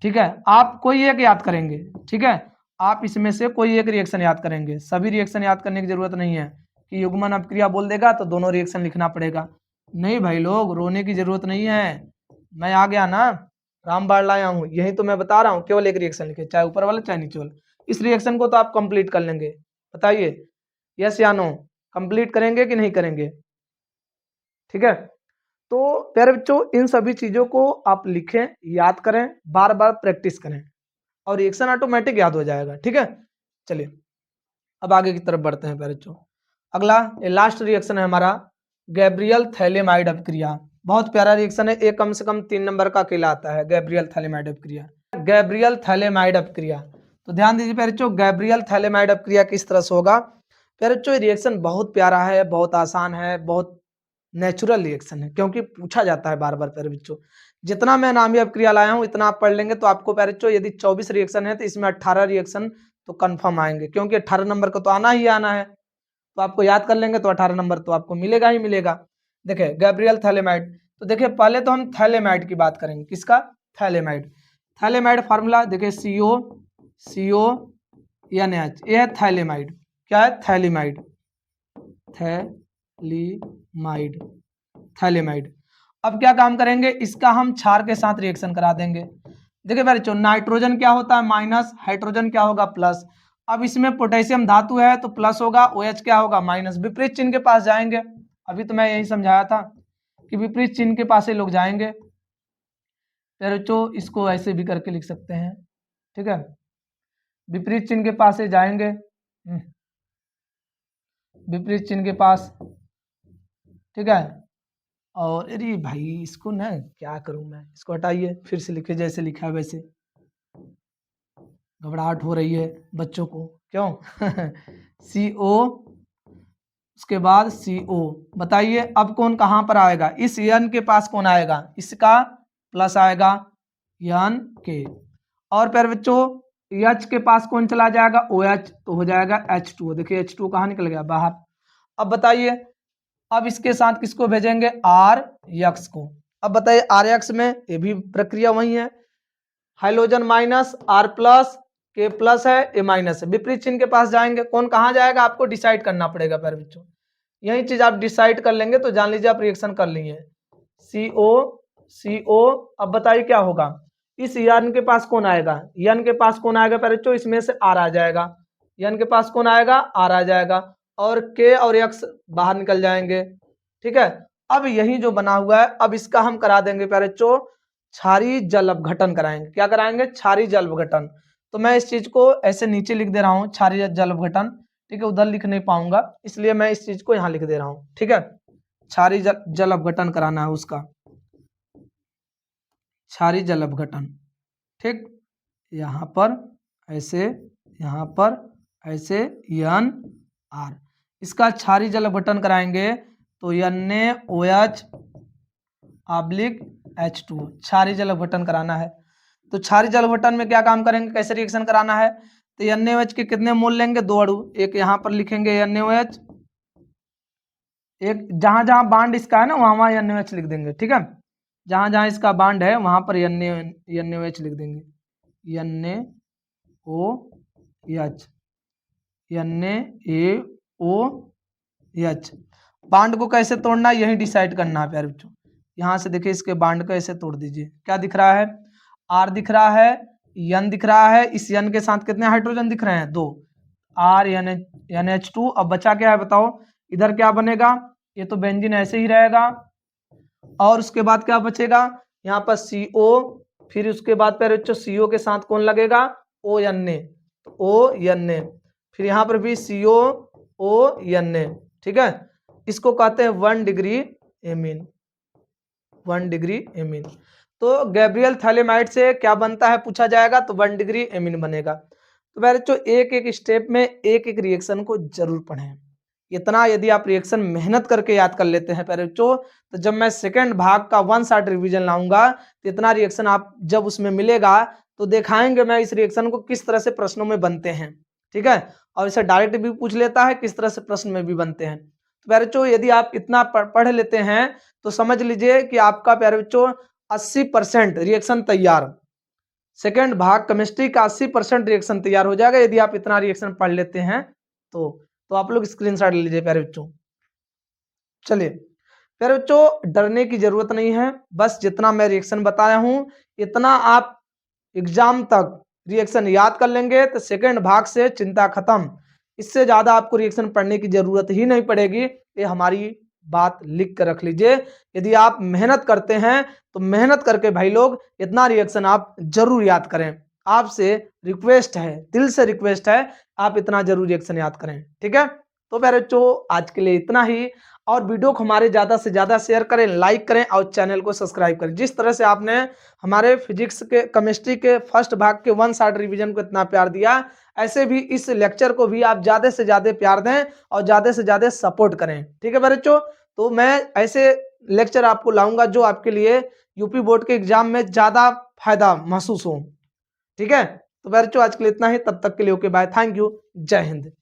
Speaker 1: ठीक है। आप कोई एक याद करेंगे, ठीक है, आप इसमें से कोई एक रिएक्शन याद करेंगे, सभी रिएक्शन याद करने की जरूरत नहीं है कि युग्मन अपक्रिया बोल देगा तो दोनों रिएक्शन लिखना पड़ेगा। नहीं भाई लोग, रोने की जरूरत नहीं है, मैं आ गया ना, रामबाण लाया हूँ, यही तो मैं बता रहा हूँ, केवल एक रिएक्शन लिखे, चाहे ऊपर वाला चाहे नीचे वाला। इस रिएक्शन को तो आप कंप्लीट कर लेंगे, बताइए यस या नो, कंप्लीट करेंगे कि नहीं करेंगे, ठीक है। तो प्यारे बच्चों इन सभी चीजों को आप लिखें, याद करें, बार बार प्रैक्टिस करें और रिएक्शन ऑटोमेटिक याद हो जाएगा, ठीक है। चलिए अब आगे की तरफ बढ़ते हैं प्यारे बच्चों। अगला ये लास्ट रिएक्शन है हमारा गैब्रियल थैलेमाइड अपक्रिया। बहुत प्यारा रिएक्शन है, एक कम से कम 3 नंबर का अकेला आता है, गैब्रियल थैलेमाइड अपक्रिया। गैब्रियल थैलेमाइड अपक्रिया, तो ध्यान दीजिए प्यारे बच्चों, गैब्रियल थैलेमाइड अपक्रिया किस तरह से होगा प्यारे बच्चों। रिएक्शन बहुत प्यारा है, बहुत आसान है, बहुत नेचुरल रिएक्शन है, क्योंकि पूछा जाता है बार बार प्यारे बच्चों। जितना मैं नामी अपक्रिया लाया हूं इतना आप पढ़ लेंगे तो आपको प्यारे बच्चों, यदि 24 रिएक्शन है तो इसमें 18 रिएक्शन तो कंफर्म आएंगे, क्योंकि 18 नंबर को तो आना ही आना है, तो आपको याद कर लेंगे तो 18 नंबर तो आपको मिलेगा ही मिलेगा। देखिए गैब्रियल थैलेमाइड, तो देखिए पहले तो हम थैलेमाइड की बात करेंगे, किसका, थैलेमाइड। थैलेमाइड फार्मूला देखिए CONH, ये है थैलेमाइड। क्या है, थैलेमाइड, थैलेमाइड, थैलेमाइड। अब क्या काम करेंगे, इसका हम क्षार के साथ रिएक्शन करा देंगे। देखिए बच्चों नाइट्रोजन क्या होता है माइनस, हाइड्रोजन क्या होगा प्लस। अब इसमें पोटेशियम धातु है तो प्लस होगा, OH क्या होगा माइनस, विपरीत चिन्ह के पास जाएंगे। अभी तो मैं यही समझाया था कि विपरीत चिन्ह के पास ही लोग जाएंगे। फिर बच्चों इसको ऐसे भी करके लिख सकते हैं, ठीक है, विपरीत चिन्ह के पास ही जाएंगे, विपरीत चिन्ह के पास, ठीक है। और अरे भाई इसको ना क्या करूं मैं, इसको हटाइए, फिर से लिखे जैसे लिखा है वैसे। घबराहट हो रही है बच्चों को, क्यों CO, उसके बाद CO, बताइए अब कौन कहां पर आएगा, इस N के पास कौन आएगा, इसका प्लस आएगा N के, और फिर बच्चों H के पास कौन चला जाएगा, OH, तो हो जाएगा H2। देखिए H2 कहाँ निकल गया बाहर। अब बताइए, अब इसके साथ किसको भेजेंगे, RX को। अब बताइए RX में ये भी प्रक्रिया वही है, हाइड्रोजन माइनस R प्लस के प्लस है ए माइनस है, विपरीत चिन्ह के पास जाएंगे, कौन कहाँ जाएगा आपको डिसाइड करना पड़ेगा प्यारे बच्चों। यही चीज आप डिसाइड कर लेंगे तो जान लीजिए आप रिएक्शन कर लिए। CO अब बताइए क्या होगा, इस यन के पास कौन आएगा, यन के पास कौन आएगा प्यारे बच्चों, इसमें से आर आ जाएगा, यन के पास कौन आएगा, आर आ जाएगा, और के और एक्स बाहर निकल जाएंगे। ठीक है, अब यही जो बना हुआ है अब इसका हम करा देंगे प्यारे बच्चों क्षारीय जल अपघटन कराएंगे। क्या कराएंगे, क्षारीय जल अपघटन। तो मैं इस चीज को ऐसे नीचे लिख दे रहा हूँ क्षारीय जल अपघटन, ठीक है, उधर लिख नहीं पाऊंगा इसलिए मैं इस चीज को यहाँ लिख दे रहा हूँ। ठीक है, क्षारीय जल अपघटन कराना है उसका, क्षारीय जल अपघटन। ठीक, यहाँ पर ऐसे, यहाँ पर ऐसे एन आर, इसका क्षारीय जल अपघटन कराएंगे तो NaOH ऑब्लिक H2 क्षारीय जल अपघटन कराना है। तो क्षारीय जल अपघटन में क्या काम करेंगे, कैसे रिएक्शन कराना है, तो NaOH के कितने मोल लेंगे, 2 अणु, एक यहाँ पर लिखेंगे NaOH, एक जहां जहां बांड इसका है ना वहां वहां NaOH लिख देंगे। ठीक है, जहां जहां इसका बांड है वहां पर NaOH लिख देंगे, NaOH। बांड को कैसे तोड़ना है यही डिसाइड करना है प्यारे बच्चों। यहाँ से देखिए इसके बांड को ऐसे तोड़ दीजिए, क्या दिख रहा है, R दिख रहा है, N दिख रहा है, इस N के साथ कितने हाइड्रोजन दिख रहे हैं, 2, R NH2। अब बचा क्या है बताओ, इधर क्या बनेगा, ये तो बेंजीन ऐसे ही रहेगा, और उसके बाद क्या बचेगा, यहाँ पर CO, फिर उसके बाद प्यारे बच्चों CO के साथ कौन लगेगा, ONA, फिर यहाँ पर भी COONA। ठीक है, इसको कहते हैं 1 डिग्री एमीन, 1 डिग्री एमीन। तो गैब्रियल थैलेमाइड से क्या बनता है पूछा जाएगा तो 1 डिग्री एमीन बनेगा। तो प्यारे बच्चों एक एक स्टेप में एक एक रिएक्शन को जरूर पढ़ें, इतना यदि आप रिएक्शन मेहनत करके याद कर लेते हैं प्यारे बच्चों, तो जब मैं सेकंड भाग का 1 शॉट रिवीजन लाऊंगा तो इतना रिएक्शन आप जब उसमें मिलेगा तो दिखाएंगे मैं इस रिएक्शन को किस तरह से प्रश्नों में बनते हैं। ठीक है, और इसे डायरेक्ट भी पूछ लेता है, किस तरह से प्रश्न में भी बनते हैं। तो प्यारे बच्चों यदि आप इतना पढ़ लेते हैं तो समझ लीजिए कि आपका प्यारे बच्चों 80% रिएक्शन तैयार, सेकंड भाग केमिस्ट्री का 80% रिएक्शन तैयार हो जाएगा यदि आप इतना रिएक्शन पढ़ लेते हैं। तो आप लोग स्क्रीनशॉट ले लीजिए प्यारे बच्चों। चलिए प्यारे बच्चों डरने की जरूरत नहीं है, बस जितना मैं रिएक्शन बताया हूं इतना आप एग्जाम तक रिएक्शन याद कर लेंगे तो सेकंड भाग से चिंता खत्म। इससे ज्यादा आपको रिएक्शन पढ़ने की जरूरत ही नहीं पड़ेगी, ये हमारी बात लिख कर रख लीजिए। यदि आप मेहनत करते हैं तो मेहनत करके भाई लोग इतना रिएक्शन आप जरूर याद करें। आपसे रिक्वेस्ट है, दिल से रिक्वेस्ट है, आप इतना जरूर रिएक्शन याद करें। ठीक है, तो प्यारे बच्चों आज के लिए इतना ही, और वीडियो को हमारे ज़्यादा से ज़्यादा शेयर करें, लाइक करें और चैनल को सब्सक्राइब करें। जिस तरह से आपने हमारे फिजिक्स के केमिस्ट्री के फर्स्ट भाग के 1 शॉट रिवीजन को इतना प्यार दिया, ऐसे भी इस लेक्चर को भी आप ज़्यादा से ज़्यादा प्यार दें और ज़्यादा से ज़्यादा सपोर्ट करें। ठीक है बच्चों, तो मैं ऐसे लेक्चर आपको लाऊंगा जो आपके लिए यूपी बोर्ड के एग्जाम में ज़्यादा फायदा महसूस हो। ठीक है, तो बच्चों आज के लिए इतना ही, तब तक के लिए ओके बाय, थैंक यू, जय हिंद।